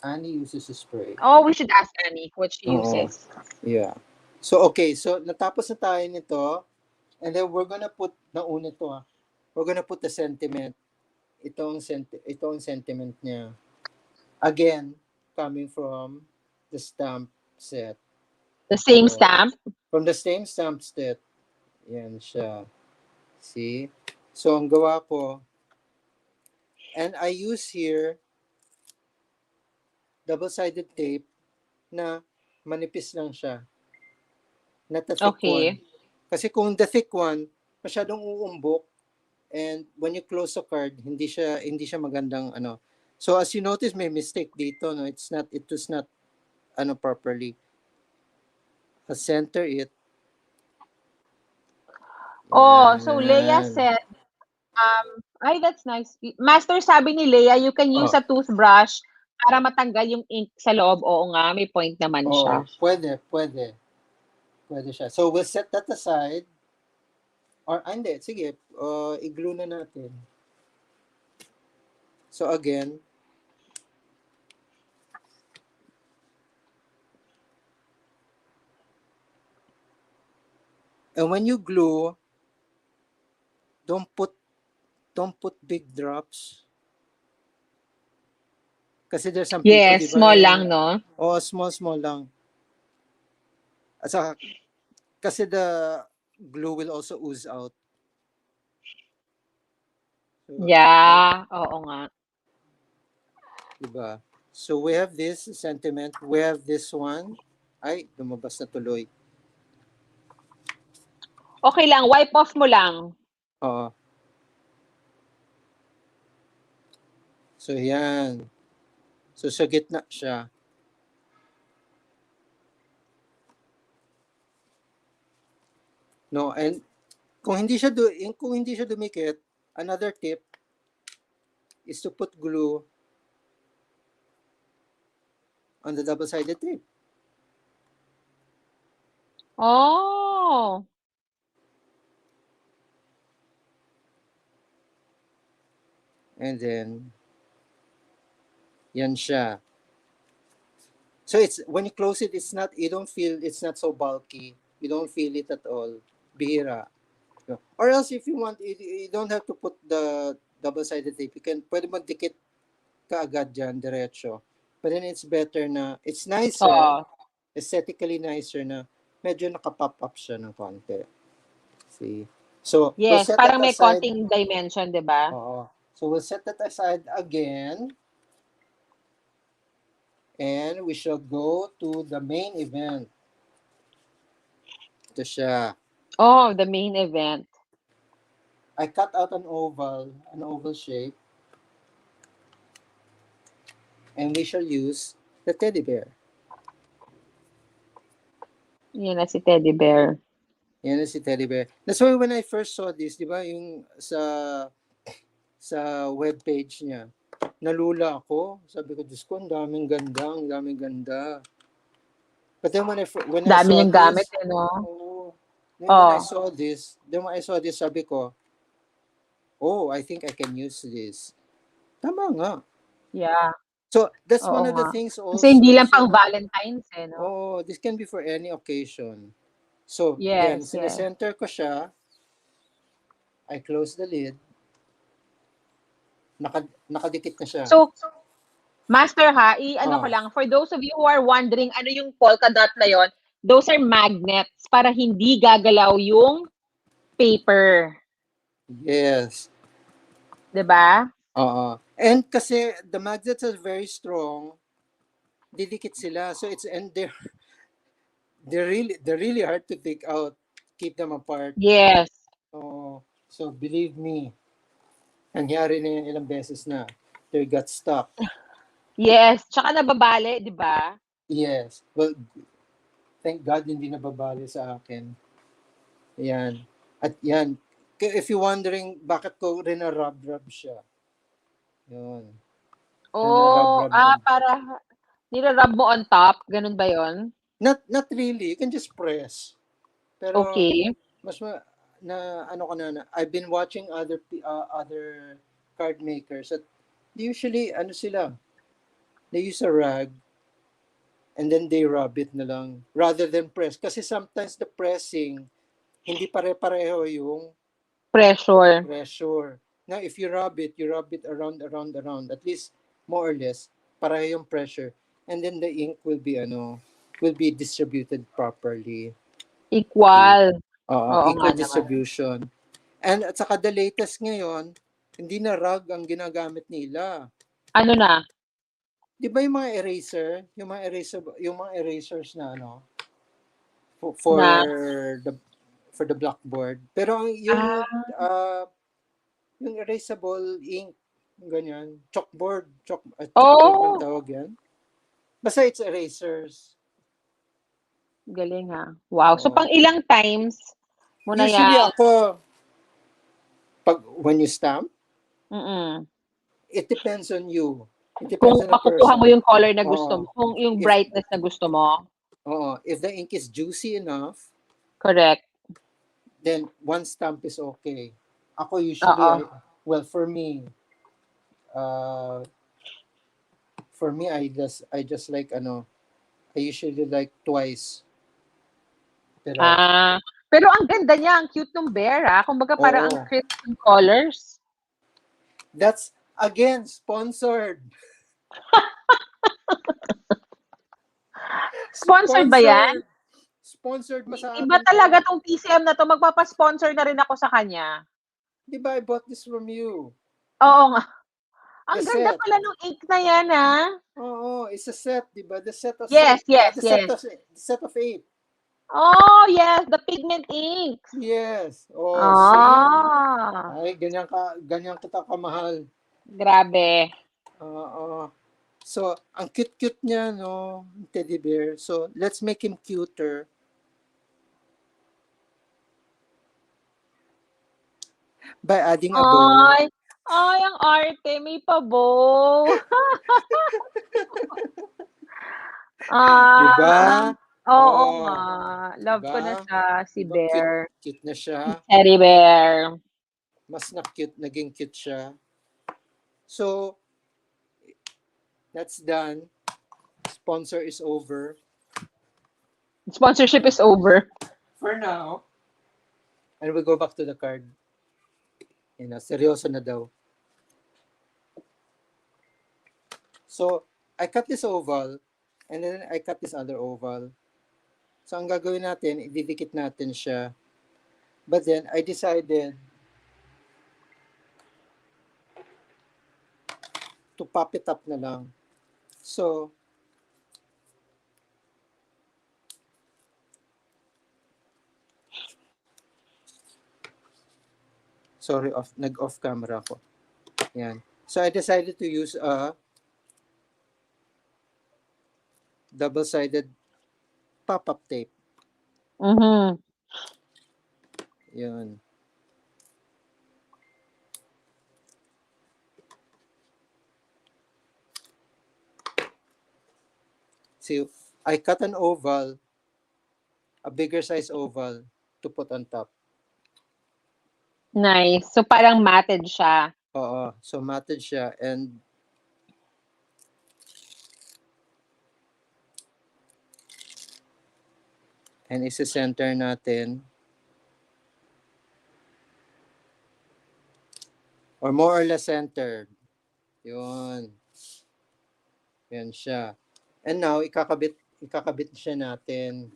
Annie uses a spray. Oh, we should ask Annie what she Oo. uses. Yeah. So okay, so natapos na tayo nito, and then we're gonna put nauna to ah. We're gonna put the sentiment. Ito ang sentiment niya. Again, coming from the stamp set. The same So, stamp? from the same stamp set, yan siya. See? So, ang gawa ko, and I use here double-sided tape na manipis lang siya. Not the thick one. Okay. Kasi kung the thick one, masyadong uumbok, and when you close the card, hindi siya magandang ano. So as you notice, may mistake dito, no? It was not ano properly. Center it. Oh, so Leia Yan. said, ay, that's nice. Master, sabi ni Leia, you can use Oh, a toothbrush para matanggal yung ink sa loob. Oo nga, may point naman oh, siya. pwede siya. So we'll set that aside. Or hindi, sige, i-glue na natin. So again, and when you glue, don't put big drops. Kasi there's some people, di Yes, ba, small yung, lang, no? small lang. At saka, kasi the glue will also ooze out. So, Yeah, oo nga. di ba? So, we have this sentiment. We have this one. Ay, lumabas na tuloy. Okay lang, wipe off mo lang. Oo. So, yan. So, sa gitna siya. No, and kung hindi siya dumikit, another tip is to put glue on the double-sided tape. Oh. And then, yan siya. So it's when you close it, it's not so bulky. You don't feel it at all. Bihira. No. Or else if you want, you don't have to put the double-sided tape. You can pwede mo dikit kaagad dyan, diretso. But then it's better na, it's nicer, Oo. aesthetically nicer na medyo nakapop up siya ng konti. See? So, we'll Yes, set that parang may aside. konting dimension, 'di ba? Oo. So, we'll set that aside again. And we shall go to the main event. Ito siya. Oh, the main event. I cut out an oval shape, and we shall use the teddy bear. Yan na si Teddy Bear. Yan na si teddy bear. That's why when I first saw this, di ba, yung sa webpage niya, nalula ako. Sabi ko, Diyos ko, ang daming ganda. But then when I Dami saw niyang gamit, this, no? oh, Oh, then when I saw this, sabi ko, oh, I think I can use this. Tama nga. yeah. So, that's Oo one of the nga. things Kasi hindi also. lang So, pang Valentine's, eh, no? oh, this can be for any occasion. So, again, Yes, yes. sinecenter ko siya. I close the lid. Nakadikit na siya. So, Master ha, i-ano ko Ah, lang, for those of you who are wondering ano yung polka dot na yon, those are magnets para hindi gagalaw yung paper. yes. 'Di ba? And kasi the magnets are very strong, didikit sila. So and they're really hard to take out, keep them apart. Yes. Oh, so believe me, nangyari na yan ilang beses na. They got stuck. Yes, tsaka nababali, 'di ba? Yes. Well, Thank God hindi nababali sa akin. Yan. At yan. If you wondering bakit ko rinarab-rab siya. Yun. Oh, Rinarab-rab-rab. para nira-rub mo on top, ganun ba 'yon? Not really. You can just press. Pero Okay. mas na ano ko na I've been watching other card makers at usually ano sila, they use a rag and then they rub it na lang rather than press kasi sometimes the pressing hindi pare-pareho yung Pressure. pressure. Now if you rub it around at least more or less pareho yung pressure and then the ink will be distributed properly. See? Equal. Oo nga Equal naman. distribution. And at saka the latest ngayon, hindi na rag ang ginagamit nila. Ano na? 'Di ba yung mga eraser, yung mga erasers na for Na? the for the blackboard. Pero Ah. yung erasable ink, ganyan, chalkboard bang Oh, tawag yan? Basta it's erasers. galing ha. Wow. So, Oo. pang ilang times mo na Usually yan? ako, when you stamp, Mm. it depends on you. It Kung depends on the makukuha mo person. yung color na gusto mo, Oo. kung yung If brightness na gusto mo. if the ink is juicy enough, Correct. then one stamp is okay. Ako usually, Oo. uh, for me, I just like I usually like twice per hour. Pero ang ganda niya, ang cute ng bear Kumbaga parang ang Oo. crisp ng colors. That's again sponsored. Sponsored ba yan? Sponsored ba sa Iba akin talaga to? tong TCM na to. Magpapasponsor na rin ako sa kanya. Di ba I bought this from you? Oo nga. The Ang ganda set. pala nung ink na yan Oo, it's a set, di ba? The set of Yes, yes, the yes. set of 8. Oh, yes, the pigment inks. Yes. Oh, see? Ah, Ay, ganyan kita kamahal. grabe. Oo. So, ang cute-cute niya, no? Teddy bear. So, let's make him cuter. By adding a bow. Ay, ang arte. May pabow. Diba? Oo Oh, nga. Love ko na diba? siya, si Diba cute, Bear. cute na siya? Si Teddy Bear. Mas naging cute siya. So, that's done. Sponsor is over. Sponsorship is over. For now. And we'll go back to the card. Seryoso na daw. So, I cut this oval and then I cut this other oval. So, ang gagawin natin, ididikit natin siya. But then, I decided to pop it up na lang. So, sorry, nag-off camera ko. Yan. So, I decided to use a double-sided pop-up tape. Mm-hmm. Yun. See, I cut an oval, a bigger size oval, to put on top. Nice. So, parang matted siya. Oo. So, matted siya and isi-center natin. Or more or less centered. Yun. Yan siya. And now, ikakabit siya natin.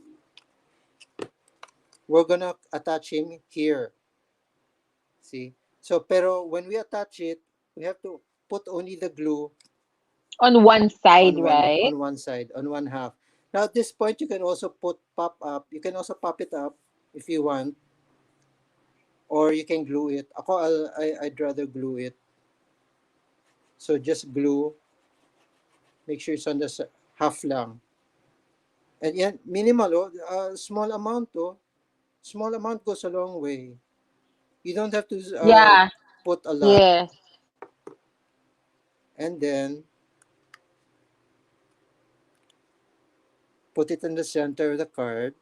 We're gonna attach him here. See? So, pero when we attach it, we have to put only the glue On one side, right? on one side, on one half. Now, at this point, you can also pop it up if you want. Or you can glue it. I'd rather glue it. So, just glue. Make sure it's on the half lang. And yan, minimal, small amount, small amount goes a long way. You don't have to Yeah. put a lot. Yes. And then, put it in the center of the card.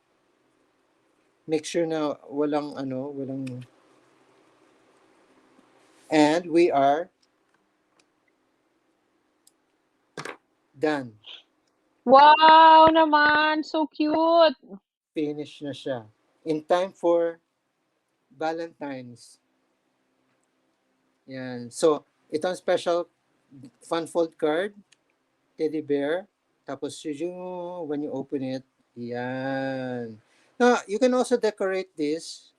Make sure na walang, and we are done. Wow naman, so cute. Finish na siya. In time for Valentine's. Yan. So, ito ang special fun fold card, teddy bear. Tapos when you open it, yan. Now, you can also decorate these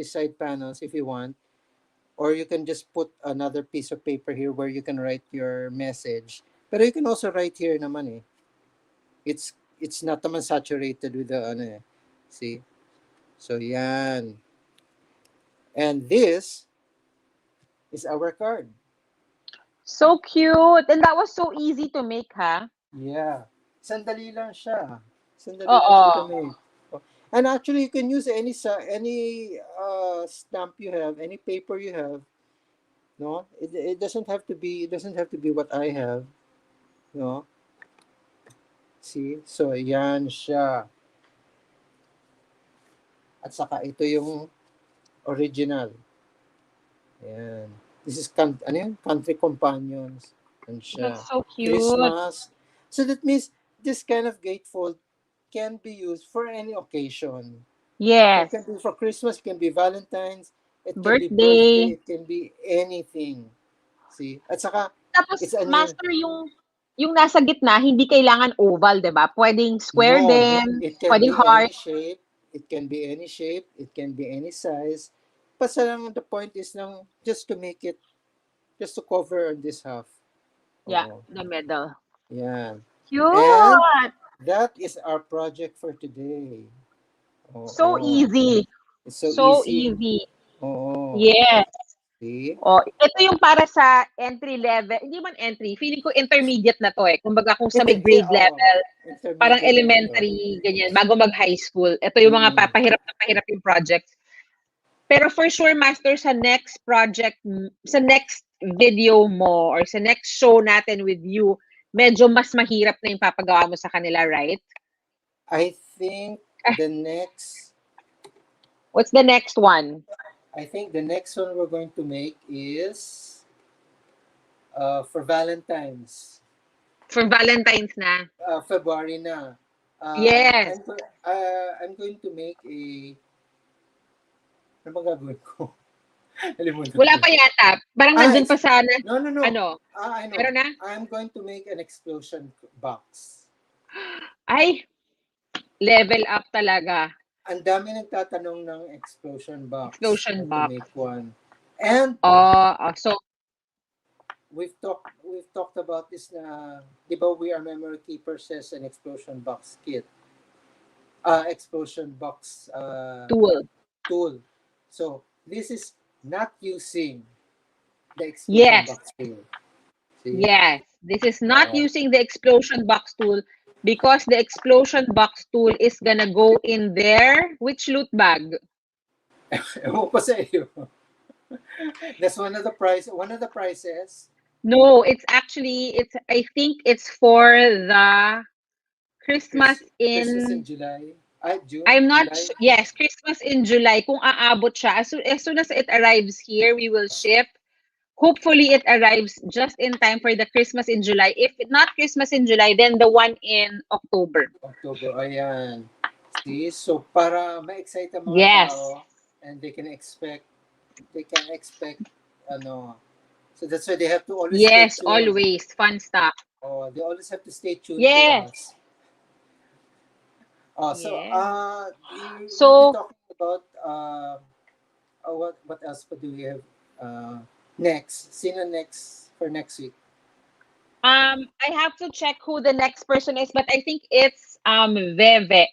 side panels if you want. Or you can just put another piece of paper here where you can write your message. Pero you can also write here naman eh. It's not naman saturated with the ano eh. See? So yan. And this is our card. So cute. And that was so easy to make, ha? Yeah. Sandali lang siya. Sandali lang siya to Oo. make. And actually, you can use any stamp you have, any paper you have. No, it doesn't have to be. It doesn't have to be what I have. No. See, so yan siya. At saka ito yung original. Ayan. This is ano yan? Country Companions. Yan siya. That's so cute. Christmas. So that means this kind of gatefold can be used for any occasion. So it Yes. can be for Christmas, it can be Valentine's, it can be Birthday. birthday, it can be anything. See? At saka, Tapos, it's a new, master, yung nasa gitna, hindi kailangan oval, 'di ba? Pwedeng square no, din, it can pwedeng be any heart. shape, it can be any shape, it can be any size. Basta lang the point is lang just to make it, just to cover this half. Yeah, Oh, the middle. yan. And Cute. that is our project for today. So Oh, easy. it's so So easy. easy. Oh, Yes. see? Oh, ito yung para sa entry level. Hindi man entry, feeling ko intermediate na to eh. Kumbaga kung sa may Yeah, grade level, parang intermediate na to. elementary, ganyan, bago mag-high school. Ito yung mga Mm. papahirap na pahirap yung projects. Pero for sure, Master, sa next project, sa next video mo, or sa next show natin with you, medyo mas mahirap na yung papagawa mo sa kanila, right? I think Ah, the next what's the next one? I think the next one we're going to make is for Valentine's. For Valentine's na. February na. Yes. I'm going to make ano ba gagawin ko? Nalimutan Wala ko. pa yata. Parang nandun pa sana. No. Ano? I know. Meron na? I'm going to make an explosion box. Ay, level up talaga. Ang dami nagtatanong ng explosion box. Explosion To box. make one. And So, we've talked about this na, di ba We Are Memory Keepers says an explosion box kit. Explosion box tool. So, this is not using the explosion yes. box tool. See? Yes. This is not using the explosion box tool because the explosion box tool is gonna go in there. Which loot bag? Ewan ko sa iyo. That's one of the prices. No, it's actually, I think it's for the Christmas Christmas in in, July. June? I'm not, July? yes, Christmas in July. Kung aabot siya, as soon as it arrives here, we will ship. Hopefully, it arrives just in time for the Christmas in July. If not Christmas in July, then the one in October. October, ayan. See? So, para ma-excite ang mga Yes. tao and they can expect, ano, so that's why they have to always Yes, stay tuned. always. Fun stuff. Oh, they always have to stay tuned Yes. to us. Oh, so Yes. we'll So, be talking about what else do we have next? Sino next for next week? I have to check who the next person is, but I think it's Veve.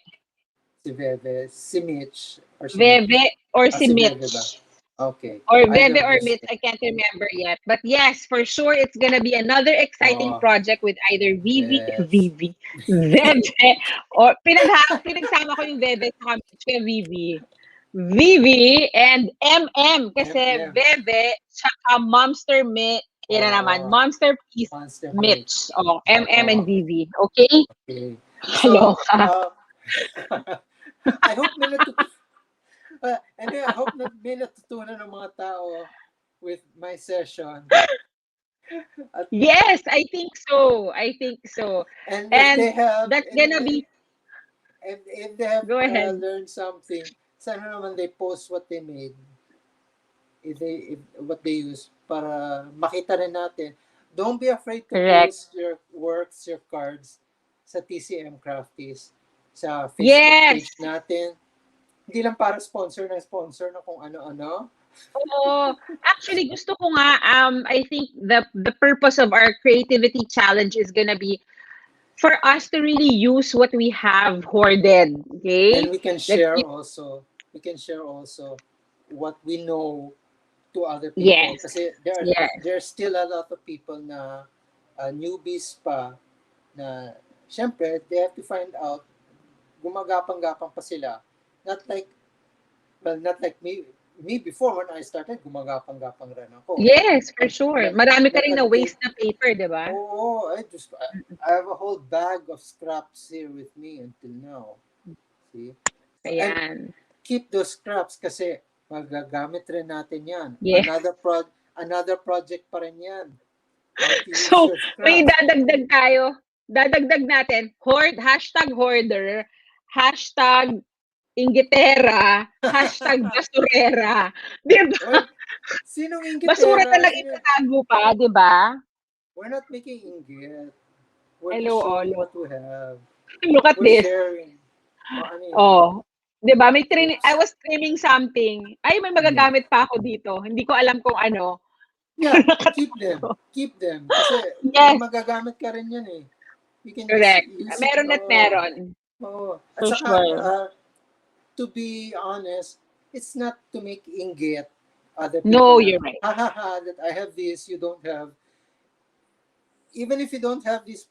Si Veve, si Mitch, or si Mitch? Veve or si Si Veve ba? Mitch. Okay. Or Either Bebe of or those Mitch, things. I can't remember yet. But yes, for sure, it's gonna be another exciting Oh, project with either yes. Bebe, or pinagsama ko yung Bebe sa Mitch kay Vivi and MM kasi MM. Bebe tsaka yan na naman, Oo. Monster Peace Monster Meat. Mitch. Oh, MM and Oo. Vivi. Okay? Okay. So, Kaloka. I hope I hope na may natutunan ng mga tao with my session. At, Yes, I think so. I think so. and if And they have that's gonna any, be, if they have go ahead. learned something, sana naman they post what they made, if what they use para makita rin natin. Don't be afraid to Correct. post your works, your cards sa TCM Crafties, sa Facebook Yes. page natin. Hindi lang para sponsor na kung ano-ano. Oo. Actually, gusto ko nga, I think the purpose of our creativity challenge is gonna be for us to really use what we have hoarded. And Okay? we can Let's share keep, also, what we know to other people. yes. Kasi Yes. there's still a lot of people na newbies pa na syempre they have to find out, gumagapang-gapang pa sila. Not like, not like me before when I started, gumagapang-gapang rin ako. Yes, for Nag, sure. nag, Marami ka rin na nag-untape. waste na paper, di ba? Oo, I have a whole bag of scraps here with me until now. See? And Ayan. keep those scraps kasi magagamit rin natin yan. Yes. Another project pa rin yan. How to use So, your may scraps. dadagdag tayo. Dadagdag natin, hashtag hoarder, hashtag inggitera, hashtag basurera. Di ba? Oy, sinong Basura inggitera? na lang itatago pa, di ba? We're not making inggit. We're just Hello, showing Olo. what we have. Look at We're this. sharing. O ano yan? Oh, 'di ba? I Oops. was trimming something. Ay, may Mhm. magagamit pa ako dito. Hindi ko alam kung ano. Yeah, keep them. Keep them. Kasi may Yes, magagamit ka rin yan eh. You can just correct. use it. Meron at Oo. meron. Oo. At For saka, sure. to be honest, it's not to make inggit other people No, na, you're right. ha ha ha, that I have this, you don't have. Even if you don't have these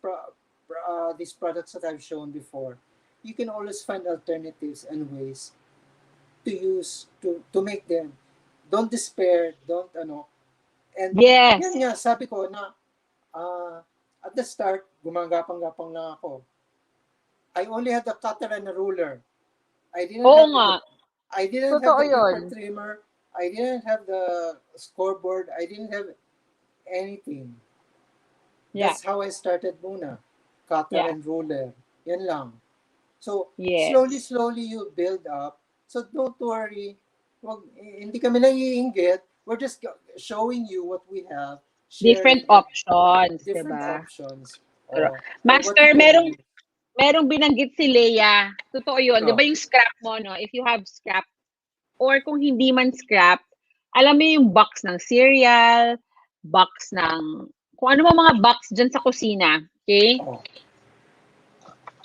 products that I've shown before, you can always find alternatives and ways to use to make them. Don't despair, don't ano. And Yes. yan nga, sabi ko na at the start, gumagapang-gapang lang ako. I only had a cutter and a ruler. I didn't Oo have nga. the I didn't have Totoo the paper 'yun. trimmer. I didn't have the scoreboard. I didn't have anything. Yeah. That's how I started muna. Cutter Yeah. and ruler. Yan lang. So, slowly, Yes. slowly you build up. So, don't worry. Hindi kami nangiinggit. We're just showing you what we have, Different sharing it, options, 'di different ba? options, Pero, or what you Master, can use. merong binanggit si Leia. Totoo 'yun. 'Di ba Oh, yung scrap mo, no? If you have scrap, or kung hindi man scrap, alam mo yung box ng cereal, box ng kung ano mga box dyan sa kusina. Okay? oh.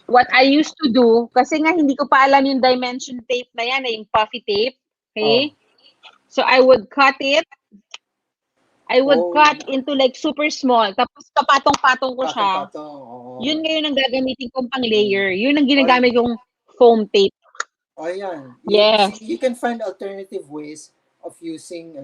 What I used to do, kasi nga hindi ko pa alam yung dimension tape na yan, yung puffy tape. Oh. Okay? So I would cut it. I would Oh, cut into like super small. Tapos papatong-patong ko siya. patong-patong. Oo. Yun ngayon ang gagamitin kong pang Mm. layer. Yun ang Oh, ginagamit kong foam tape. oh, yan. Yes. See, you can find alternative ways of using,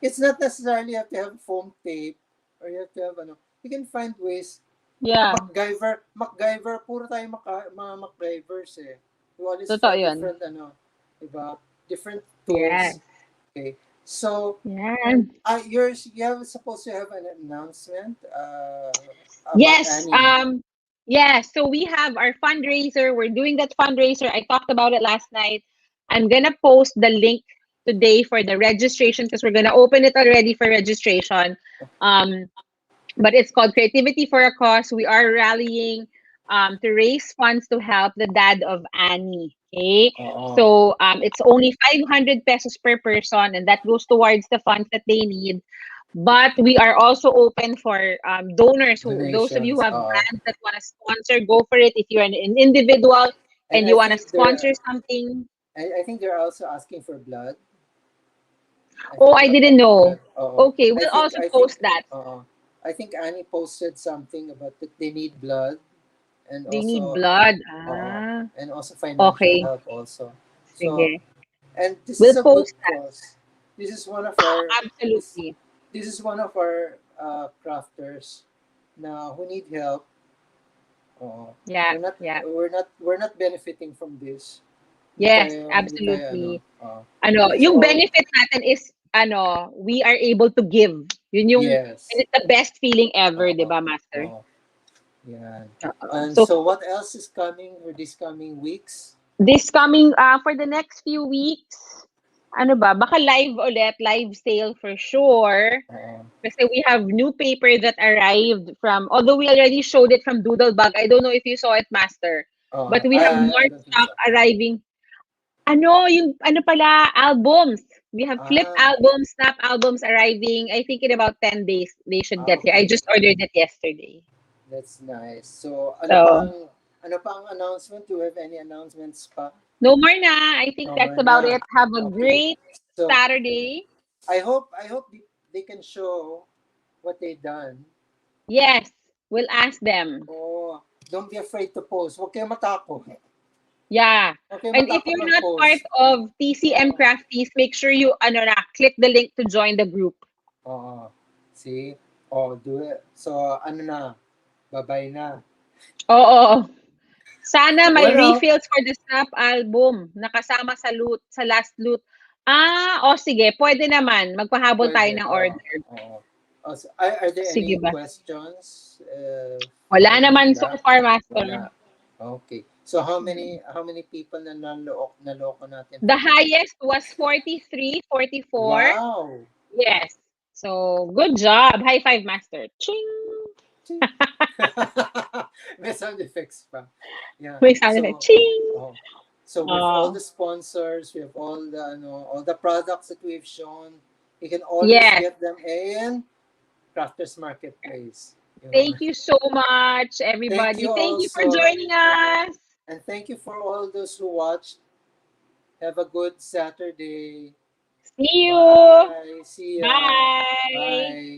it's not necessarily you have to have foam tape or you have to have, you can find ways. Yeah. MacGyver, puro tayo mga MacGyvers eh. You always Totoo find yun. different, diba? Different Yes. tools. Okay. So, Yan. you have supposed to have an announcement about Yes. Annie. Yeah. So we have our fundraiser. We're doing that fundraiser. I talked about it last night. I'm gonna post the link today for the registration because we're gonna open it already for registration. But it's called Creativity for a Cause. We are rallying to raise funds to help the dad of Annie. Okay. Oo. So it's only 500 pesos per person, and that goes towards the funds that they need. But we are also open for donors. Those of you who Donations. have brands that want to sponsor, go for it. If you're an individual And and I you want to think sponsor something, I think they're also asking for blood. Oh, I didn't know. But Okay, we'll also post that. I think Annie posted something about that they need blood and They need also blood. uh, Ah, and also financial okay. help also. So Sige. and this is We'll a good post that. cause. This is one of our this Absolutely. this is one of our crafters now who need help. Yeah, We're not yeah. benefiting from this. Yes, Hindi tayo absolutely. it's Yung all benefit natin is, we are able to give. Yun yung, and yes. it's the best feeling ever, di Oo. ba, Master? Oo. Yan. Oo. And So, so what else is coming for these coming weeks? this coming, for the next few weeks, ano ba, baka live ulit, live sale for sure. Oo. Kasi we have new paper that arrived from, although we already showed it from Doodlebug, I don't know if you saw it, Master. But we have I more don't think stock so. arriving. Yung ano pala, albums. We have flip Ah, albums, snap albums arriving. I think in about 10 days, they should get here. I okay. just ordered it yesterday. That's nice. So, So, ano pang announcement? Do you have any announcements pa? no more na. I think No that's more about na. it. Have a Okay. great So, Saturday. I hope they can show what they done. Yes, we'll ask them. Oh, don't be afraid to post. Huwag kayo matakot. Yeah. Huwag kayo And if matakot you're not part mag-post. of TCM Oo. CrafTV, make sure you click the link to join the group. Oo. See? Oh, do it. So, ano na? Bye-bye na. Oo. Sana may Bueno. refills for the snap album nakasama sa last loot. Sige, pwede naman. Magpahabol tayo Pwede. ng Oo. order. Oo. So, are there Sige any ba? questions? Wala naman so Wala. far, Master. Wala. Okay. So how many people na naloko natin The for today? highest was 43, 44. Wow. Yes. So, good job. High five, Master. Ching! Ching. May sound effects pa. Yeah. May sound effect. So, Ching! oh. So with all Oh, the sponsors, we have all the products that we've shown, you can always yes. get them in Crafters Marketplace. Thank you so much, Thank everybody. you Thank you for also. joining us. And thank you for all those who watched. Have a good Saturday. See you. Bye. See ya. Bye. Bye.